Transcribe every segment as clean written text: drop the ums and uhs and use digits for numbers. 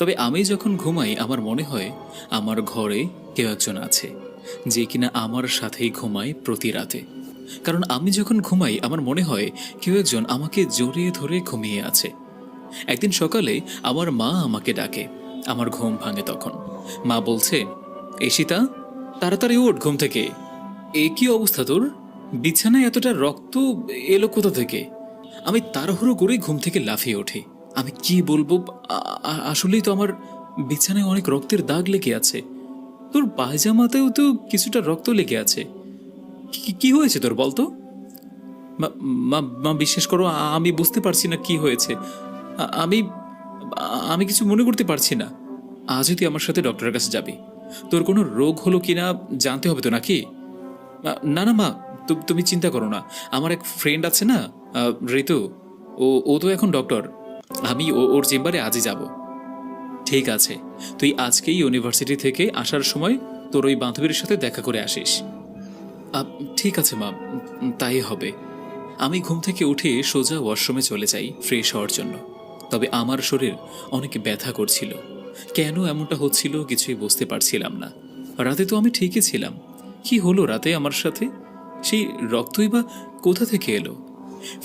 তবে আমি যখন ঘুমাই আমার মনে হয় আমার ঘরে কেউ একজন আছে, যে কিনা আমার সাথেই ঘুমায় প্রতি রাতে। কারণ আমি যখন ঘুমাই আমার মনে হয় কেউ একজন আমাকে জড়িয়ে ধরে ঘুমিয়ে আছে। একদিন সকালে আমার মা আমাকে ডাকে, আমার ঘুম ভাঙে তখন। মা বলছে, এশিতা, তাড়াতাড়ি ওঠ ঘুম থেকে। এ কি অবস্থা তোর? বিছানায় এতটা রক্ত এলো কোথা থেকে? আমি তাড়াহুড়ো করে ঘুম থেকে লাফিয়ে ওঠি। আমি কি বলবো, আসলেই তো আমার বিছানায় অনেক রক্তের দাগ লেগে আছে। তোর পায়জামাতেও তো কিছুটা রক্ত লেগে আছে। কি হয়েছে তোর বলতো? মা মা মা বিশ্বাস করো, আমি বুঝতে পারছি না কি হয়েছে। আমি আমি কিছু মনে করতে পারছি না। আজই তুই আমার সাথে ডক্টরের কাছে যাবি। তোর কোনো রোগ হলো কিনা জানতে হবে তো নাকি? না না মা, তুমি চিন্তা করো না। আমার এক ফ্রেন্ড আছে না, ঋতু, ও ও তো এখন ডক্টর। আমি ওর চেম্বারে আজই যাব। ঠিক আছে, তুই আজকেই ইউনিভার্সিটি থেকে আসার সময় তোর ওই বান্ধবীর সাথে দেখা করে আসিস। ঠিক আছে মা, তাই হবে। আমি ঘুম থেকে উঠে সোজা ওয়াশরুমে চলে যাই ফ্রেশ হওয়ার জন্য। তবে আমার শরীর অনেক ব্যথা করছিল। কেন এমনটা হচ্ছিল কিছুই বুঝতে পারছিলাম না। রাতে তো আমি ঠিকই ছিলাম। কি হলো রাতে আমার সাথে? সেই রক্তই বা কোথা থেকে এলো?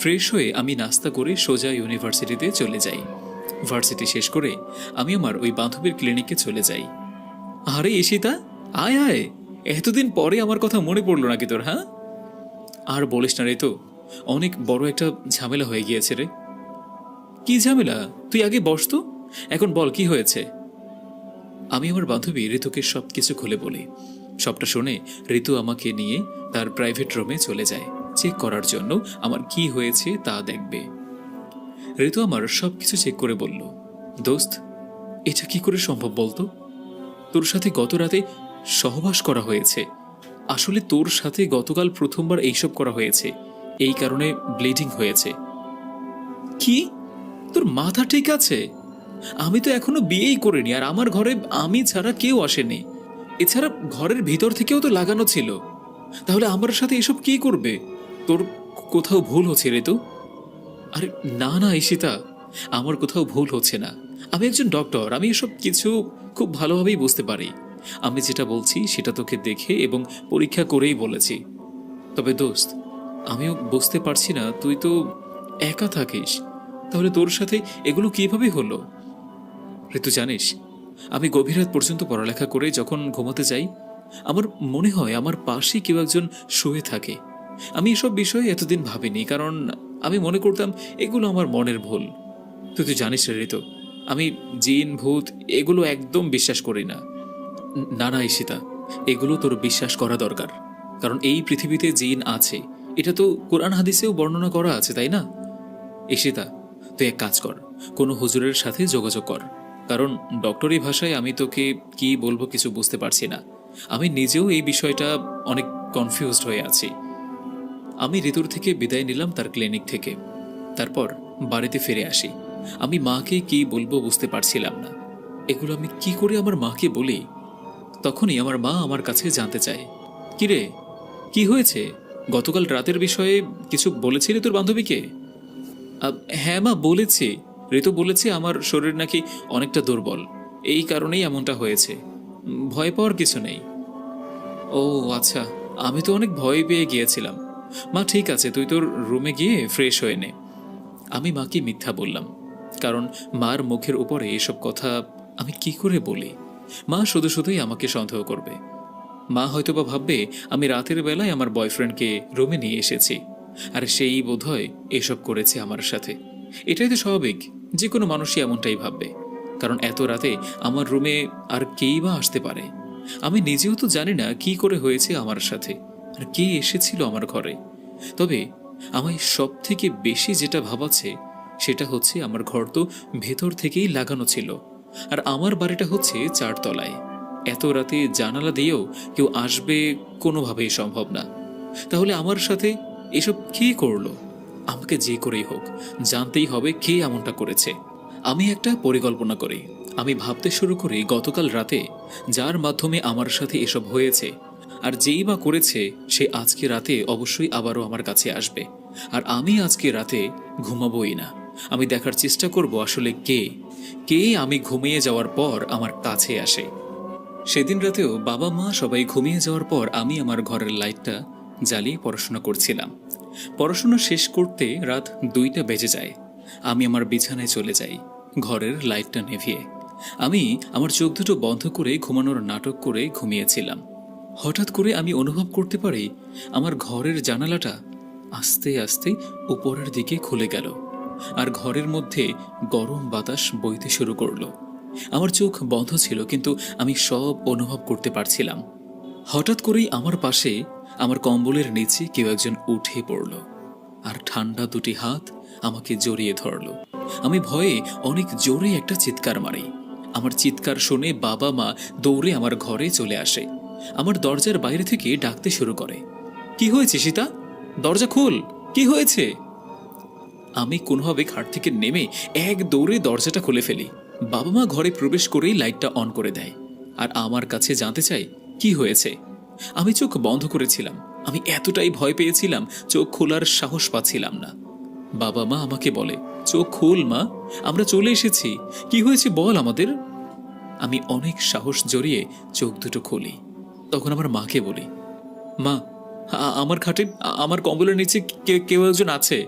ফ্রেশ হয়ে আমি নাস্তা করে সোজা ইউনিভার্সিটিতে চলে যাই। ভার্সিটি শেষ করে আমি আমার ওই বান্ধবীর ক্লিনিকে চলে যাই। আরে ঈশিতা, আয় আয়। এতদিন পরে আমার কথা মনে পড়লো নাকি তোর? হ্যাঁ, আর বলিস না রে, তো অনেক বড় একটা ঝামেলা হয়ে গিয়েছে রে। কি ঝামেলা? তুই আগে বস তো, এখন বল কি হয়েছে। আমি আমার বান্ধবী ঋতুকে সবকিছু খুলে বলি। সবটা শুনে ঋতু আমাকে নিয়ে তার প্রাইভেট রুমে চলে যায় চেক করার জন্য আমার কি হয়েছে তা দেখবে। ঋতু আমার সবকিছু চেক করে বলল, দোস্ত, এটা কি করে সম্ভব বলতো? তোর সাথে গত রাতে সহবাস করা হয়েছে। আসলে তোর সাথে গতকাল প্রথমবার এইসব করা হয়েছে, এই কারণে ব্লিডিং হয়েছে। কি? তোর মাথা ঠিক আছে? আমি তো এখনো বিয়েই করিনি, আর আমার ঘরে আমি ছাড়া কেউ আসেনি। এছাড়া ঘরের ভিতর থেকেও তো লাগানো ছিল। তাহলে আমার সাথে এসব কি করবে? তোর কোথাও ভুল হচ্ছে রে তো। আরে না না ঈশিতা, আমার কোথাও ভুল হচ্ছে না। আমি একজন ডক্টর, আমি এসব কিছু খুব ভালোভাবেই বুঝতে পারি। আমি যেটা বলছি সেটা তোকে দেখে এবং পরীক্ষা করেই বলেছি। তবে দোস্ত, আমিও বুঝতে পারছি না, তুই তো একা থাকিস, তাহলে তোর সাথে এগুলো কিভাবে হলো? ঋতু জানিস, আমি গভীর রাত পর্যন্ত পড়ালেখা করে যখন ঘুমোতে যাই আমার মনে হয় আমার পাশে কেউ একজন শুয়ে থাকে। আমি এসব বিষয়ে এতদিন ভাবিনি, কারণ আমি মনে করতাম এগুলো আমার মনের ভুল। তুই তো জানিস রে ঋতু, আমি জিন ভূত এগুলো একদম বিশ্বাস করি না। না না ঈশিতা, এগুলো তোর বিশ্বাস করা দরকার। কারণ এই পৃথিবীতে জিন আছে, এটা তো কোরআন হাদিসেও বর্ণনা করা আছে, তাই না? ঈশিতা, তুই এক কাজ কর, কোনো হুজুরের সাথে যোগাযোগ কর। কারণ ডক্টরি ভাষায় আমি তোকে কি বলবো কিছু বুঝতে পারছি না। আমি নিজেও এই বিষয়টা অনেক কনফিউজড হয়ে আছি। আমি ঋতুর থেকে বিদায় নিলাম তার ক্লিনিক থেকে। তারপর বাড়িতে ফিরে আসি। আমি মাকে কি বলবো বুঝতে পারছিলাম না। এগুলো আমি কি করে আমার মাকে বলি? তখনই আমার মা আমার কাছে জানতে চায়, কিরে, কি হয়েছে? গতকাল রাতের বিষয়ে কিছু বলেছিলি তোর বান্ধবীকে? হ্যাঁ মা, বলেছি। ঋতু বলেছে আমার শরীর নাকি অনেকটা দুর্বল, এই কারণেই এমনটা হয়েছে। ভয় পাওয়ার কিছু নেই। ও আচ্ছা, আমি তো অনেক ভয় পেয়ে গিয়েছিলাম। মা ঠিক আছে, তুই তোর রুমে গিয়ে ফ্রেশ হয়ে নে। আমি মাকে মিথ্যা বললাম, কারণ মার মুখের উপরে এসব কথা আমি কি করে বলি? মা শুধু শুধুই আমাকে সন্দেহ করবে। মা হয়তোবা ভাববে আমি রাতের বেলায় আমার বয়ফ্রেন্ডকে রুমে নিয়ে এসেছি, আর সেই বোধহয় এসব করেছে আমার সাথে। এটাই তো স্বাভাবিক, যে কোনো মানুষই এমনটাই ভাববে। কারণ এত রাতে আমার রুমে আর কেই বা আসতে পারে? আমি নিজেও তো জানি না কি করে হয়েছে আমার সাথে, আর কে এসেছিল আমার ঘরে। তবে আমায় সব থেকে বেশি যেটা ভাবাচ্ছে সেটা হচ্ছে আমার ঘর তো ভেতর থেকেই লাগানো ছিল, আর আমার বাড়িটা হচ্ছে 4 তলায়। এত রাতে জানালা দিয়েও কেউ আসবে কোনোভাবেই সম্ভব না। তাহলে আমার সাথে এসব কে করলো? আমাকে যে করেই হোক জানতেই হবে কে এমনটা করেছে। আমি একটা পরিকল্পনা করি। আমি ভাবতে শুরু করি গতকাল রাতে যার মাধ্যমে আমার সাথে এসব হয়েছে, আর যেই বা করেছে সে আজকে রাতে অবশ্যই আবারও আমার কাছে আসবে। আর আমি আজকে রাতে ঘুমাবোই না। আমি দেখার চেষ্টা করব আসলে কে, কে আমি ঘুমিয়ে যাওয়ার পর আমার কাছে আসে। সেদিন রাতেও বাবা মা সবাই ঘুমিয়ে যাওয়ার পর আমি আমার ঘরের লাইটটা জ্বালিয়ে পড়াশোনা করছিলাম। পড়াশোনা শেষ করতে রাত 2টা বেজে যায়। আমি আমার বিছানায় চলে যাই, ঘরের লাইটটা নেভিয়ে। আমি আমার চোখ দুটো বন্ধ করে ঘুমানোর নাটক করে ঘুমিয়েছিলাম। হঠাৎ করে আমি অনুভব করতে পারি আমার ঘরের জানালাটা আস্তে আস্তে উপরের দিকে খুলে গেল, আর ঘরের মধ্যে গরম বাতাস বইতে শুরু করলো। আমার চোখ বন্ধ ছিল, কিন্তু আমি সব অনুভব করতে পারছিলাম। হঠাৎ করেই আমার পাশে আমার কম্বলের নিচে কেউ একজন উঠে পড়ল, আর ঠান্ডা দুটি হাত আমাকে জড়িয়ে ধরল। আমি ভয়ে অনেক জোরে একটা চিৎকার মারি। আমার চিৎকার শুনে বাবা মা দৌড়ে আমার ঘরে চলে আসে। আমার দরজার বাইরে থেকে ডাকতে শুরু করে, কি হয়েছে সীতা? দরজা খোল, কি হয়েছে? আমি কোনোভাবে খাট থেকে নেমে এক দৌড়ে দরজাটা খুলে ফেলি। বাবা মা ঘরে প্রবেশ করেই লাইটটা অন করে দেয়, আর আমার কাছে জানতে চায় কি হয়েছে। আমি চোখ বন্ধ করেছিলাম। আমি এতটাই ভয় পেয়েছিলাম, চোখ খোলার সাহস পাচ্ছিলাম না। বাবা মা আমাকে বলে, চোখ খোল মা, আমরা চলে এসেছি, কি হয়েছে বল আমাদের। আমি অনেক সাহস জড়িয়ে চোখ দুটো খুলি। তখন আমার মাকে বলি, মা, আমার খাটে, আমার কম্বলের নিচে কেউ একজন আছে।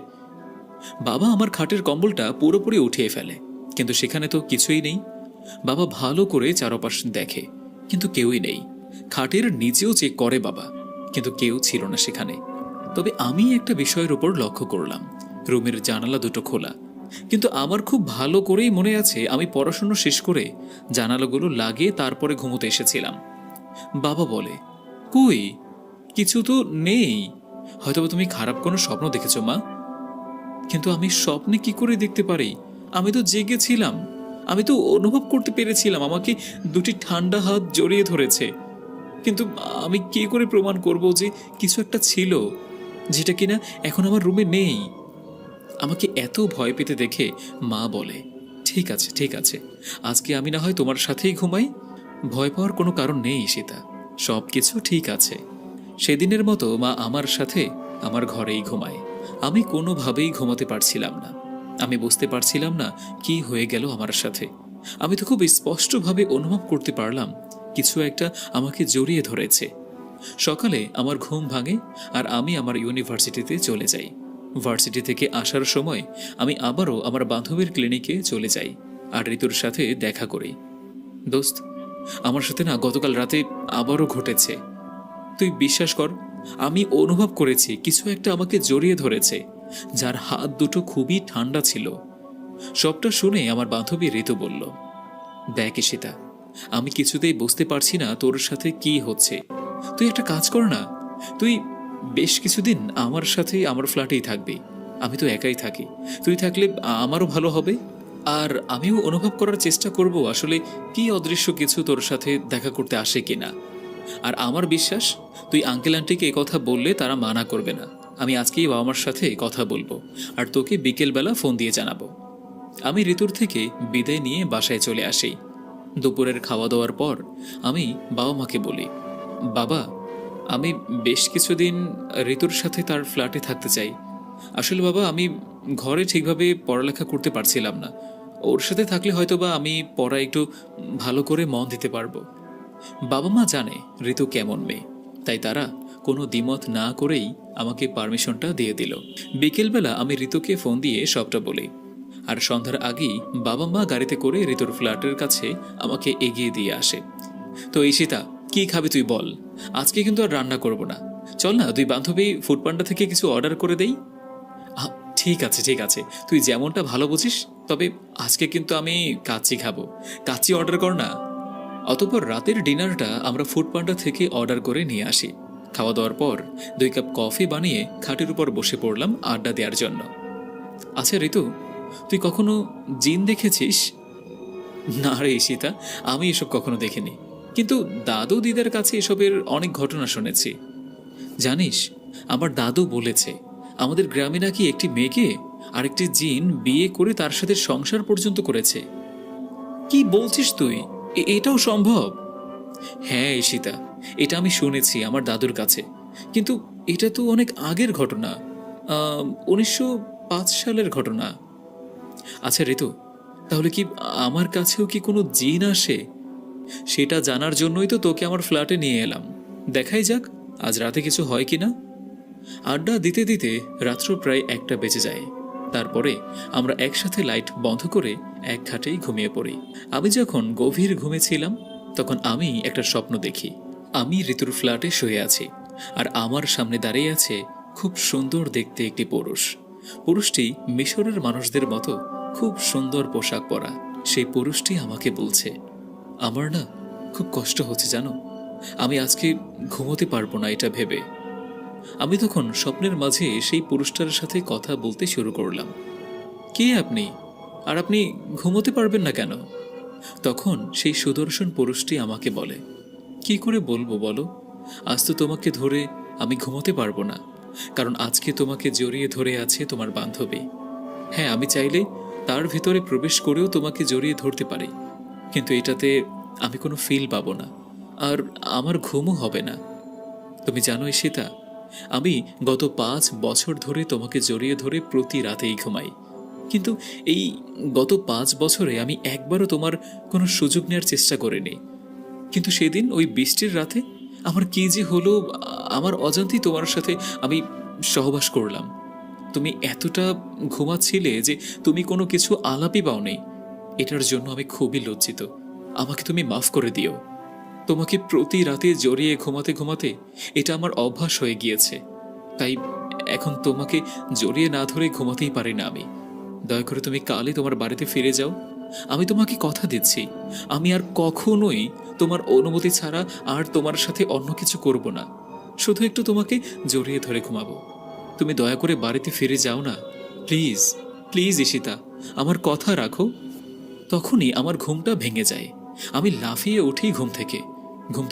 বাবা আমার খাটের কম্বলটা পুরোপুরি উঠিয়ে ফেলে, কিন্তু সেখানে তো কিছুই নেই। বাবা ভালো করে চারপাশ দেখে, কিন্তু কেউই নেই। খাটের নিচেও চেক করে বাবা, কিন্তু কেউ ছিল না সেখানে। তবে আমি একটা বিষয়ের উপর লক্ষ্য করলাম, রুমের জানালা দুটো খোলা। কিন্তু আমার খুব ভালো করেই মনে আছে আমি পড়াশোনা শেষ করে জানালাগুলো লাগিয়ে তারপরে ঘুমোতে এসেছিলাম। বাবা বলে, কই, কিছু তো নেই, হয়তো তুমি খারাপ কোনো স্বপ্ন দেখেছো মা। কিন্তু আমি স্বপ্নে কি করে দেখতে পারি? আমি তো জেগেছিলাম, আমি তো অনুভব করতে পেরেছিলাম আমাকে দুটি ঠান্ডা হাত জড়িয়ে ধরেছে। কিন্তু আমি কি করে প্রমাণ করব যে কিছু একটা ছিল যেটা কিনা এখন আমার রুমে নেই? আমাকে এত ভয় পেতে দেখে মা বলে, ঠিক আছে ঠিক আছে, আজকে আমি না হয় তোমার সাথেই ঘুমাই, ভয় পাওয়ার কোনো কারণ নেই সীতা, সব কিছু ঠিক আছে। সেদিনের মতো মা আমার সাথে আমার ঘরেই ঘুমায়। আমি কোনোভাবেই ঘুমাতে পারছিলাম না। আমি বুঝতে পারছিলাম না কি হয়ে গেল আমার সাথে। আমি তো খুব স্পষ্টভাবে অনুভব করতে পারলাম কিছু একটা আমাকে জড়িয়ে ধরেছে। সকালে আমার ঘুম ভাঙে, আর আমি আমার ইউনিভার্সিটিতে চলে যাই। ভার্সিটি থেকে আসার সময় আমি আবারও আমার বান্ধবীর ক্লিনিকে চলে যাই, আর ঋতুর সাথে দেখা করি। দোস্ত, আমার সাথে না গতকাল রাতে আবারও ঘটেছে। তুই বিশ্বাস কর, আমি অনুভব করেছি কিছু একটা আমাকে জড়িয়ে ধরেছে, যার হাত দুটো খুবই ঠান্ডা ছিল। সবটা শুনে আমার বান্ধবী ঋতু বলল, দেখ ঈশিতা, আমি কিছুতেই বুঝতে পারছি না তোর সাথে কি হচ্ছে। তুই একটা কাজ কর না, তুই বেশ কিছুদিন আমার সাথে আমার ফ্ল্যাটেই থাকবি। আমি তো একাই থাকি, তুই থাকলে আমারও ভালো হবে। আর আমিও অনুভব করার চেষ্টা করব আসলে কি অদৃশ্য কিছু তোর সাথে দেখা করতে আসে কিনা। আর আমার বিশ্বাস তুই আঙ্কেল আন্টিকে কথা বললে তারা মানা করবে না। আমি আজকেই বাবা মার সাথে কথা বলবো, আর তোকে বিকেলবেলা ফোন দিয়ে জানাবো। আমি ঋতুর থেকে বিদায় নিয়ে বাসায় চলে আসি। দুপুরের খাওয়া দাওয়ার পর আমি বাবা মাকে বলি, বাবা, আমি বেশ কিছুদিন ঋতুর সাথে তার ফ্ল্যাটে থাকতে চাই। আসলে বাবা, আমি ঘরে ঠিকভাবে পড়ালেখা করতে পারছিলাম না। ওর সাথে থাকলে হয়তো বা আমি পড়ায় একটু ভালো করে মন দিতে পারবো। বাবা মা জানে ঋতু কেমন মেয়ে, তাই তারা কোনো দ্বিমত না করেই আমাকে পারমিশনটা দিয়ে দিল। বিকেলবেলা আমি ঋতুকে ফোন দিয়ে সবটা বলি, আর সন্ধ্যার আগেই বাবা মা গাড়িতে করে ঋতুর ফ্ল্যাটের কাছে আমাকে এগিয়ে দিয়ে আসে। তো ঈশিতা, কি খাবি তুই বল? আজকে কিন্তু আর রান্না করব না, চল না দুই বান্ধবী ফুডপান্ডা থেকে কিছু অর্ডার করে দেই। ঠিক আছে ঠিক আছে, তুই যেমনটা ভালো বুঝিস, তবে আজকে কিন্তু আমি কাচ্চি খাবো, কাচ্চি অর্ডার কর না। অতঃপর রাতের ডিনারটা আমরা ফুডপান্ডা থেকে অর্ডার করে নিয়ে আসি। খাওয়া দাওয়ার পর 2 কাপ কফি বানিয়ে খাটের উপর বসে পড়লাম আড্ডা দেওয়ার জন্য। আচ্ছা ঋতু, তুই কখনো জিন দেখেছিস? না রে ঈশিতা, আমি এসব কখনো দেখিনি, কিন্তু দাদু দিদার কাছে এসবের অনেক ঘটনা শুনেছি। জানিস, আমার দাদু বলেছে আমাদের গ্রামে নাকি একটি মেয়েকে আরেকটি জিন বিয়ে করে তার সাথে সংসার পর্যন্ত করেছে। কি বলছিস তুই? এটাও সম্ভব? হ্যাঁ ঈশিতা, এটা আমি শুনেছি আমার দাদুর কাছে, কিন্তু এটা তো অনেক আগের ঘটনা, 1905 সালের ঘটনা। আচ্ছা ঋতু, তাহলে কি আমার কাছেও কি কোনো জিন আসে? সেটা জানার জন্যই তো তোকে আমার ফ্ল্যাটে নিয়ে এলাম। দেখাই যাক আজ রাতে কিছু হয় কি না। আড্ডা দিতে দিতে রাত্র প্রায় 1টা বেজে যায়। তারপরে আমরা একসাথে লাইট বন্ধ করে এক খাটেই ঘুমিয়ে পড়ি। আমি যখন গভীর ঘুমেছিলাম তখন আমি একটা স্বপ্ন দেখি। আমি ঋতুর ফ্ল্যাটে শুয়ে আছি, আর আমার সামনে দাঁড়িয়ে আছে খুব সুন্দর দেখতে একটি পুরুষ। পুরুষটি মিশরের মানুষদের মতো খুব সুন্দর পোশাক পরা। সেই পুরুষটি আমাকে বলছে, আমার না খুব কষ্ট হচ্ছে জানো, আমি আজকে ঘুমোতে পারবো না এটা ভেবে। আমি তখন স্বপ্নের মাঝে সেই পুরুষটার সাথে কথা বলতে শুরু করলাম। কে আপনি? আর আপনি ঘুমোতে পারবেন না কেন? তখন সেই সুদর্শন পুরুষটি আমাকে বলে, কি করে বলবো বলো, আজ তো তোমাকে ধরে আমি ঘুমোতে পারবো না, কারণ আজকে তোমাকে জড়িয়ে ধরে আছে তোমার বান্ধবী। হ্যাঁ, আমি চাইলে তার ভিতরে প্রবেশ করেও তোমাকে জড়িয়ে ধরতে পারি, কিন্তু এটাতে আমি কোনো ফিল পাবো না, আর আমার ঘুমও হবে না। তুমি জানো ঈশিতা, আমি গত 5 বছর ধরে তোমাকে জড়িয়ে ধরে প্রতি রাতেই ঘুমাই, কিন্তু এই গত 5 বছরে আমি একবারও তোমার কোনো সুযোগ নেওয়ার চেষ্টা করিনি। কিন্তু সেদিন ওই বৃষ্টির রাতে আমার কি যে হলো, আমার অজান্তেই তোমার সাথে আমি সহবাস করলাম। তুমি এতটা ঘুমাচ্ছিলে যে তুমি কোনো কিছু আলাপই পাওনি। এটার জন্য আমি খুবই লজ্জিত, আমাকে তুমি মাফ করে দিও। তোমাকে প্রতি রাতে জড়িয়ে ঘুমাতে ঘুমাতে এটা আমার অভ্যাস হয়ে গিয়েছে, তাই এখন তোমাকে জড়িয়ে না ধরে ঘুমাতেই পারি না আমি। দয়া করে তুমি কালই তোমার বাড়িতে ফিরে যাও। আমি তোমাকে কথা দিচ্ছি, আমি আর কখনোই তোমার অনুমতি ছাড়া আর তোমার সাথে অন্য কিছু করব না। শুধু একটু তোমাকে জড়িয়ে ধরে ঘুমাবো। তুমি দয়া করে বাড়িতে ফিরে যাও না, প্লিজ। প্লিজ ঈশিতা, আমার কথা রাখো। তখনই আমার ঘুমটা ভেঙে যায়। আমি লাফিয়ে উঠি ঘুম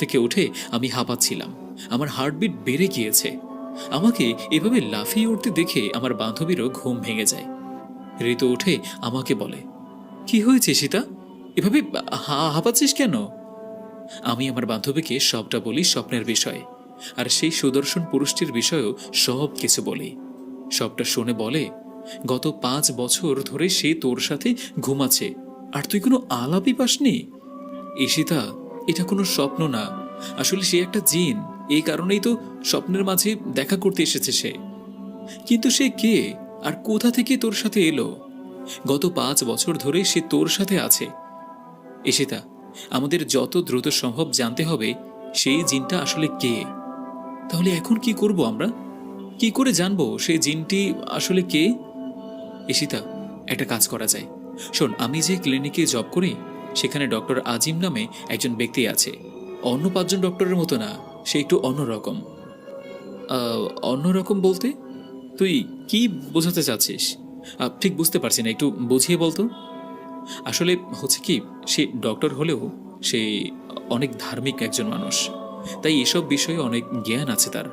থেকে উঠে আমি হাঁপাচ্ছিলাম, আমার হার্টবিট বেড়ে গিয়েছে। আমাকে এভাবে লাফিয়ে উঠতে দেখে আমার বান্ধবীরও ঘুম ভেঙে যায়। ঋতু উঠে আমাকে বলে, কি হয়েছে সীতা, এভাবে হাঁপাচ্ছিস কেন? আমি আমার বান্ধবীকে সবটা বলি স্বপ্নের বিষয়ে, আর সেই সুদর্শন পুরুষটির বিষয়েও সব কিছু বলি। সবটা শুনে বলে, গত 5 বছর ধরে সে তোর সাথে ঘুমাচ্ছে, আর তুই কোনো আলাপই পাসনি? ঈশিতা, এটা কোনো স্বপ্ন না, আসলে সে একটা জিন। এই কারণেই তো স্বপ্নের মাঝে দেখা করতে এসেছে সে। কিন্তু সে কে আর কোথা থেকে তোর সাথে এলো? গত 5 বছর ধরে সে তোর সাথে আছে। ঈশিতা, আমাদের যত দ্রুত সম্ভব জানতে হবে সেই জিনটা আসলে কে। তাহলে এখন কি করব আমরা? কি করে জানবো সেই জিনটি আসলে কে? ঈশিতা, একটা কাজ করা যায়। শোন, আমি যে ক্লিনিকে জব করি সেখানে ডক্টর আজিম নামে একজন ব্যক্তি আছে। অন্য 5জন ডক্টরের মতো না, সে একটু অন্যরকম। অন্যরকম বলতে তুই কি বোঝাতে চাচ্ছিস? ঠিক বুঝতে পারছি না, একটু বুঝিয়ে বলতো। আসলে হচ্ছে কি, সে ডক্টর হলেও সে অনেক ধার্মিক একজন মানুষ, তাই এসব বিষয়ে অনেক জ্ঞান আছে তার।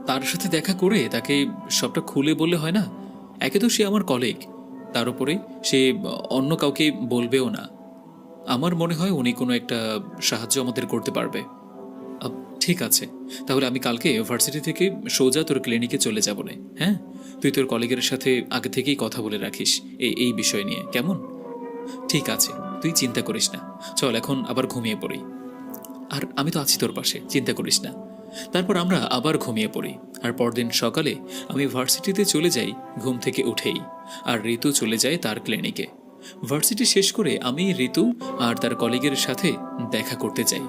তার সাথে দেখা করে তাকে সবটা খুলে বললে হয় না। একে তো সে আমার কলিগ, তার উপরে সে অন্য কাউকে বলবেও না। আমার মনে হয় উনি কোনো একটা সাহায্য আমাদের করতে পারবে। আহ, ঠিক আছে, তাহলে আমি কালকে ভার্সিটি থেকে সোজা তোর ক্লিনিকে চলে যাব না? হ্যাঁ, তুই তোর কলিগের সাথে আগে থেকেই কথা বলে রাখিস এই বিষয় নিয়ে, কেমন? ঠিক আছে, তুই চিন্তা করিস না। চল এখন আবার ঘুমিয়ে পড়ি, আর আমি তো আছি তোর পাশে, চিন্তা করিস না। তারপর আমরা আবার ঘুমিয়ে পড়ি, আর পরদিন সকালে আমি ভার্সিটিতে চলে যাই ঘুম থেকে উঠেই, আর ঋতু চলে যায় তার ক্লিনিকে। ভার্সিটি শেষ করে আমি ঋতু আর তার কলিগের সাথে দেখা করতে যাই।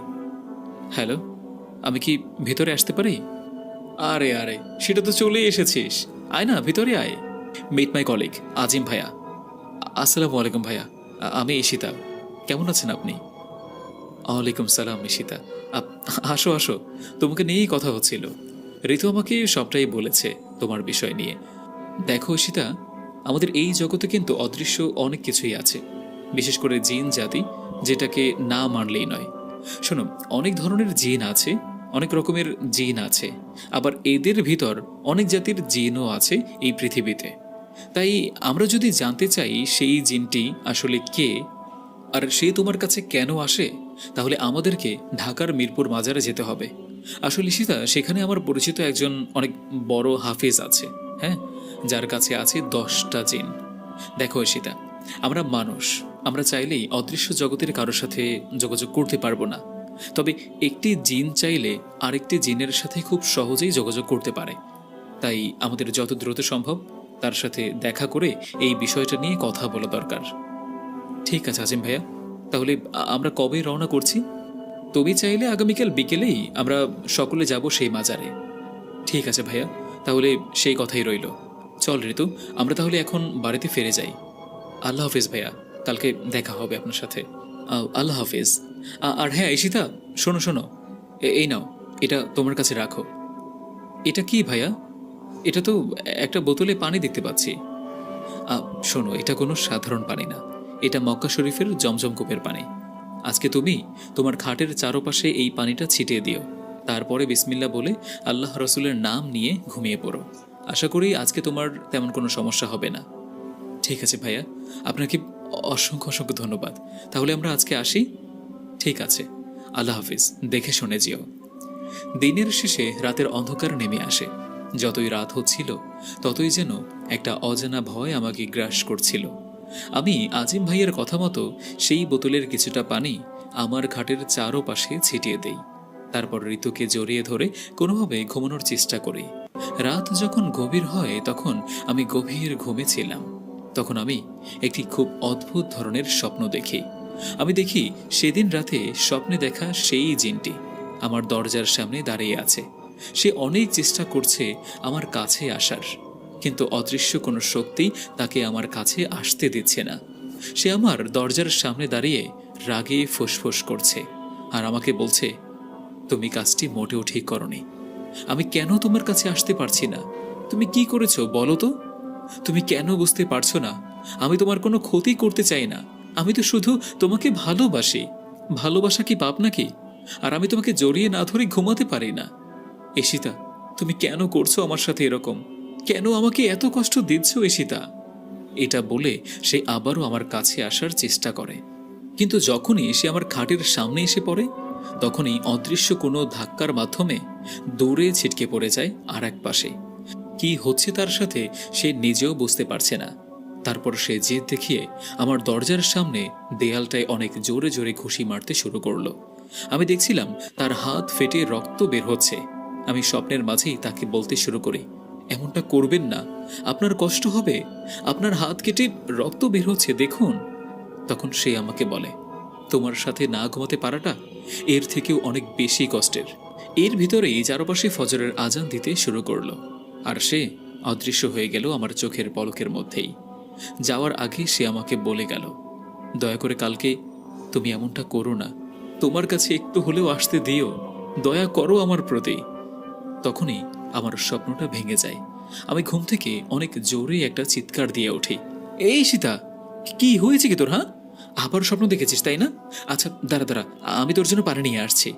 হ্যালো, আমি কি ভিতরে আসতে পারি? আরে আরে, সেটা তো চলেই এসেছিস, আয় না ভিতরে আয়। মিট মাই কলিগ আজিম ভাইয়া। আসসালামু আলাইকুম ভাইয়া, আমি ঈশিতা। কেমন আছেন আপনি? ওয়ালাইকুম সালাম ঈশিতা। আসো আসো, তোমাকে নিয়েই কথা হচ্ছিল। ঋতু আমাকে সবটাই বলেছে তোমার বিষয় নিয়ে। দেখো ঈশিতা, আমাদের এই জগতে কিন্তু অদৃশ্য অনেক কিছুই আছে, বিশেষ করে জিন জাতি, যেটাকে না মানলেই নয়। শোনো, অনেক ধরনের জিন আছে, অনেক রকমের জিন আছে, আবার এদের ভিতর অনেক জাতির জিনও আছে এই পৃথিবীতে। তাই আমরা যদি জানতে চাই সেই জিনটি আসলে কে, আর সে তোমার কাছে কেন আসে, তাহলে আমাদেরকে ঢাকার মিরপুর মাজারে যেতে হবে। আসলে সীতা, সেখানে আমার পরিচিত একজন অনেক বড় হাফেজ আছে, হ্যাঁ, যার কাছে আছে 10টা জিন। দেখো সীতা, আমরা মানুষ, আমরা চাইলেই অদৃশ্য জগতের কারোর সাথে যোগাযোগ করতে পারবো না, তবে একটি জিন চাইলে আরেকটি জিনের সাথে খুব সহজেই যোগাযোগ করতে পারে। তাই আমাদের যত দ্রুত সম্ভব তার সাথে দেখা করে এই বিষয়টা নিয়ে কথা বলা দরকার। ঠিক আছে আজিম ভাইয়া, তাহলে আমরা কবে রওনা করছি? তুমি চাইলে আগামীকাল বিকেলেই আমরা সকলে যাব সেই মাজারে। ঠিক আছে ভাইয়া, তাহলে সেই কথাই রইল। চল ঋতু, আমরা তাহলে এখন বাড়িতে ফিরে যাই। আল্লাহ হাফিজ ভাইয়া, কালকে দেখা হবে আপনার সাথে। আল্লাহ হাফিজ। আর হ্যাঁ ঈশিতা, শোনো শোনো, এই নাও, এটা তোমার কাছে রাখো। এটা কি ভাইয়া? এটা তো একটা বোতলে পানি দেখতে পাচ্ছি। শোনো, এটা কোনো সাধারণ পানি না, এটা মক্কা শরীফের জমজম কূপের পানি। আজকে তুমি তোমার খাটের চারপাশে এই পানিটা ছিটিয়ে দিও, তারপরে বিসমিল্লাহ বলে আল্লাহ রসুলের নাম নিয়ে ঘুমিয়ে পড়ো। আশা করি আজকে তোমার তেমন কোনো সমস্যা হবে না। ঠিক আছে ভাইয়া, আপনাকে অসংখ্য অসংখ্য ধন্যবাদ। তাহলে আমরা আজকে আসি। ঠিক আছে, আল্লাহ হাফিজ, দেখে শুনে যেও। দিনের শেষে রাতের অন্ধকার নেমে আসে। যতই রাত হচ্ছিল ততই যেন একটা অজানা ভয় আমাকে গ্রাস করছিল। আমি আজিম ভাইয়ের কথা মতো সেই বোতলের কিছুটা পানি আমার খাটের চারপাশে ছিটিয়ে দেই। তারপর ঋতুকে জড়িয়ে ধরে কোনোভাবে ঘুমানোর চেষ্টা করি। রাত যখন গভীর হয় তখন আমি গভীর ঘুমে ছিলাম। তখন আমি একটি খুব অদ্ভুত ধরনের স্বপ্ন দেখি। আমি দেখি সেদিন রাতে স্বপ্নে দেখা সেই জিনটি আমার দরজার সামনে দাঁড়িয়ে আছে। সে অনেক চেষ্টা করছে আমার কাছে আসার, কিন্তু অদৃশ্য কোনো শক্তি তাকে আমার কাছে আসতে দিচ্ছে না। সে আমার দরজার সামনে দাঁড়িয়ে রাগে ফুসফুস করছে আর আমাকে বলছে, তুমি কাজটি মোটেও ঠিক করনি। আমি কেন তোমার কাছে আসতে পারছি না? তুমি কি করেছো বলো তো? তুমি কেন বুঝতে পারছো না? আমি তোমার কোনো ক্ষতি করতে চাই না, আমি তো শুধু তোমাকে ভালোবাসি। ভালোবাসা কি পাপ নাকি? আর আমি তোমাকে জড়িয়ে না ধরে ঘুমাতে পারি না। ঈশিতা, তুমি কেন করছো আমার সাথে এরকম? কেন আমাকে এত কষ্ট দিচ্ছ ঈশিতা? এটা বলে সে আবারও আমার কাছে আসার চেষ্টা করে, কিন্তু যখনই সে আমার খাটের সামনে এসে পড়ে তখনই অদৃশ্য কোনো ধাক্কার মাধ্যমে দৌড়ে ছিটকে পড়ে যায় আর এক পাশে। কি হচ্ছে তার সাথে সে নিজেও বুঝতে পারছে না। তারপর সে জেদ দেখিয়ে আমার দরজার সামনে দেয়ালটায় অনেক জোরে জোরে ঘুষি মারতে শুরু করলো। আমি দেখছিলাম তার হাত ফেটে রক্ত বের হচ্ছে। আমি স্বপ্নের মাঝেই তাকে বলতে শুরু করি, এমনটা করবেন না, আপনার কষ্ট হবে, আপনার হাত কেটে রক্ত বের হচ্ছে দেখুন। তখন সে আমাকে বলে, তোমার সাথে না ঘুমাতে পারাটা এর থেকেও অনেক বেশি কষ্টের। এর ভিতরেই চারপাশে ফজরের আজান দিতে শুরু করলো, আর সে অদৃশ্য হয়ে গেল আমার চোখের পলকের মধ্যেই। যাওয়ার আগে সে আমাকে বলে গেল, দয়া করে কালকে তুমি এমনটা করো না, তোমার কাছে একটু হলেও আসতে দিও, দয়া করো আমার প্রতি। তখনই আমার স্বপ্নটা ভেঙে যায়। আমি ঘুম থেকে অনেক জোরে একটা চিৎকার দিয়ে উঠি, এই সীতা, কি হয়েছে কি তোর? হ্যাঁ, আবার স্বপ্ন দেখেছিস তাই না? আচ্ছা দাঁড়া দাঁড়া, আমি তোর জন্য পানি নিয়ে আসছি।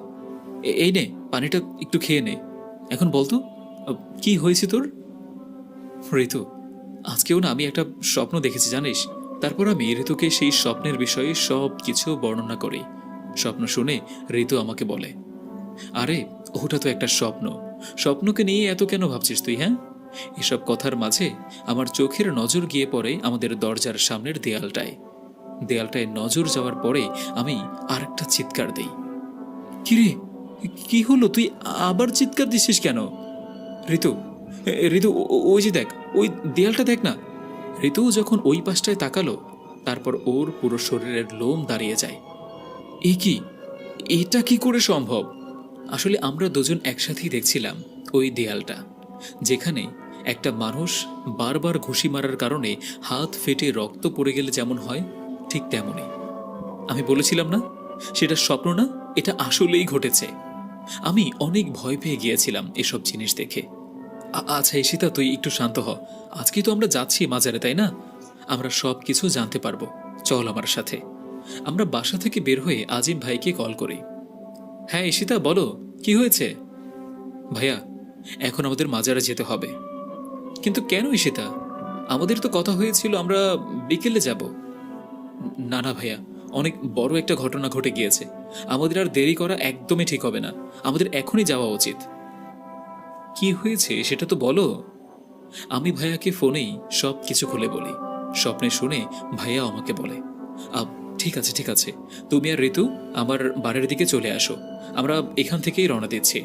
এই নে, পানিটা একটু খেয়ে নে। এখন বলতো কি হয়েছে তোর? ঋতু, আজকেও না আমি একটা স্বপ্ন দেখেছি জানিস। তারপর আমি ঋতুকে সেই স্বপ্নের বিষয়ে সব কিছু বর্ণনা করি। স্বপ্ন শুনে ঋতু আমাকে বলে, আরে ওটা তো একটা স্বপ্ন, স্বপ্নকে নিয়ে এত কেন ভাবছিস তুই? হ্যাঁ, এসব কথার মাঝে আমার চোখের নজর গিয়ে পড়ে আমাদের দরজার সামনের দেয়ালটায়। দেয়ালটায় নজর যাওয়ার পরে আমি আরেকটা চিৎকার দেই। কিরে, কি হলো? তুই আবার চিৎকার দিছিস কেন? ঋতু, ঋতু, ওই যে দেখ, ওই দেয়ালটা দেখ না। ঋতু যখন ওই পাশটায় তাকালো, তারপর ওর পুরো শরীরের লোম দাঁড়িয়ে যায়। এ কি, এটা কি করে সম্ভব? আসলে আমরা দুজন একসাথেই দেখছিলাম ওই দেয়ালটা, যেখানে একটা মানুষ বারবার ঘুষি মারার কারণে হাত ফেটে রক্ত পড়ে গেলে যেমন হয়, ঠিক তেমনই। আমি বলেছিলাম না সেটা স্বপ্ন না, এটা আসলেই ঘটেছে। আমি অনেক ভয় পেয়ে গিয়েছিলাম এসব জিনিস দেখে। আচ্ছা ঈশিতা, তুই একটু শান্ত হ। আজকে তো আমরা যাচ্ছি মাজারে, তাই না? আমরা সব কিছু জানতে পারবো, চল আমার সাথে। আমরা বাসা থেকে বের হয়ে আজিম ভাইকে কল করি। হ্যাঁ ঈশিতা, বলো কি হয়েছে? ভাইয়া, এখন আমাদের মাজারে যেতে হবে। কিন্তু কেন ঈশিতা? আমাদের তো কথা হয়েছিল আমরা বিকেলে যাব। না না ভাইয়া, অনেক বড় একটা ঘটনা ঘটে গিয়েছে, আমাদের আর দেরি করা একদমই ঠিক হবে না, আমাদের এখনই যাওয়া উচিত। কি হয়েছে সেটা তো বলো। আমি ভাইয়াকে ফোনেই সব কিছু খুলে বলি। স্বপ্নে শুনে ভাইয়া আমাকে বলে, আব, ঠিক আছে ঠিক আছে, তুমি আর ঋতু আমার বাড়ির দিকে চলে আসো, আমরা এখান থেকেই রওনা দিচ্ছি।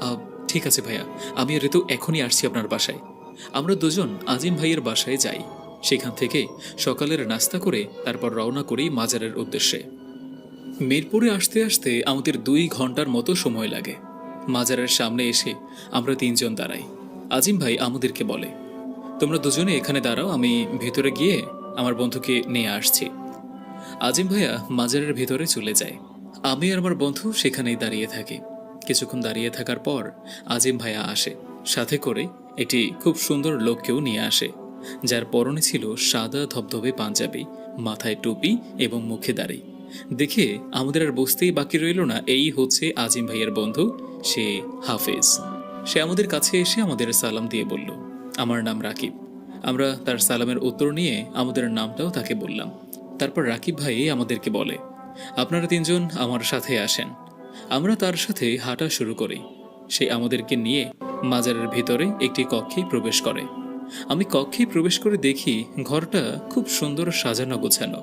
আব, ঠিক আছে ভাইয়া, আমি আর ঋতু এখনই আসছি আপনার বাসায়। আমরা দুজন আজিম ভাইয়ের বাসায় যাই। সেখান থেকে সকালের নাস্তা করে তারপর রওনা করি মাজারের উদ্দেশ্যে। মিরপুরে আসতে আসতে আমাদের 2 ঘন্টার মতো সময় লাগে। মাজারের সামনে এসে আমরা 3জন দাঁড়াই। আজিম ভাই আমাদেরকে বলে, তোমরা দুজনে এখানে দাঁড়াও, আমি ভেতরে গিয়ে আমার বন্ধুকে নিয়ে আসছি। আজিম ভাইয়া মাজারের ভেতরে চলে যায়। আমি আর আমার বন্ধু সেখানেই দাঁড়িয়ে থাকি। কিছুক্ষণ দাঁড়িয়ে থাকার পর আজিম ভাইয়া আসে, সাথে করে একটি খুব সুন্দর লোককেও নিয়ে আসে, যার পরনে ছিল সাদা ধবধবে পাঞ্জাবি, মাথায় টুপি এবং মুখে দাড়ি। দেখে আমাদের আর বুঝতেই বাকি রইল না এই হচ্ছে আজিম ভাইয়ের বন্ধু, সে হাফেজ। সে আমাদের কাছে এসে আমাদের সালাম দিয়ে বলল, আমার নাম রাকিব। আমরা তার সালামের উত্তর নিয়ে আমাদের নামটাও তাকে বললাম। তারপর রাকিব ভাই আমাদেরকে বলে, আপনারা 3জন আমার সাথে আসেন। আমরা তার সাথে হাঁটা শুরু করি। সে আমাদেরকে নিয়ে মাজারের ভিতরে একটি কক্ষে প্রবেশ করে। আমি কক্ষে প্রবেশ করে দেখি ঘরটা খুব সুন্দর সাজানো গোছানো,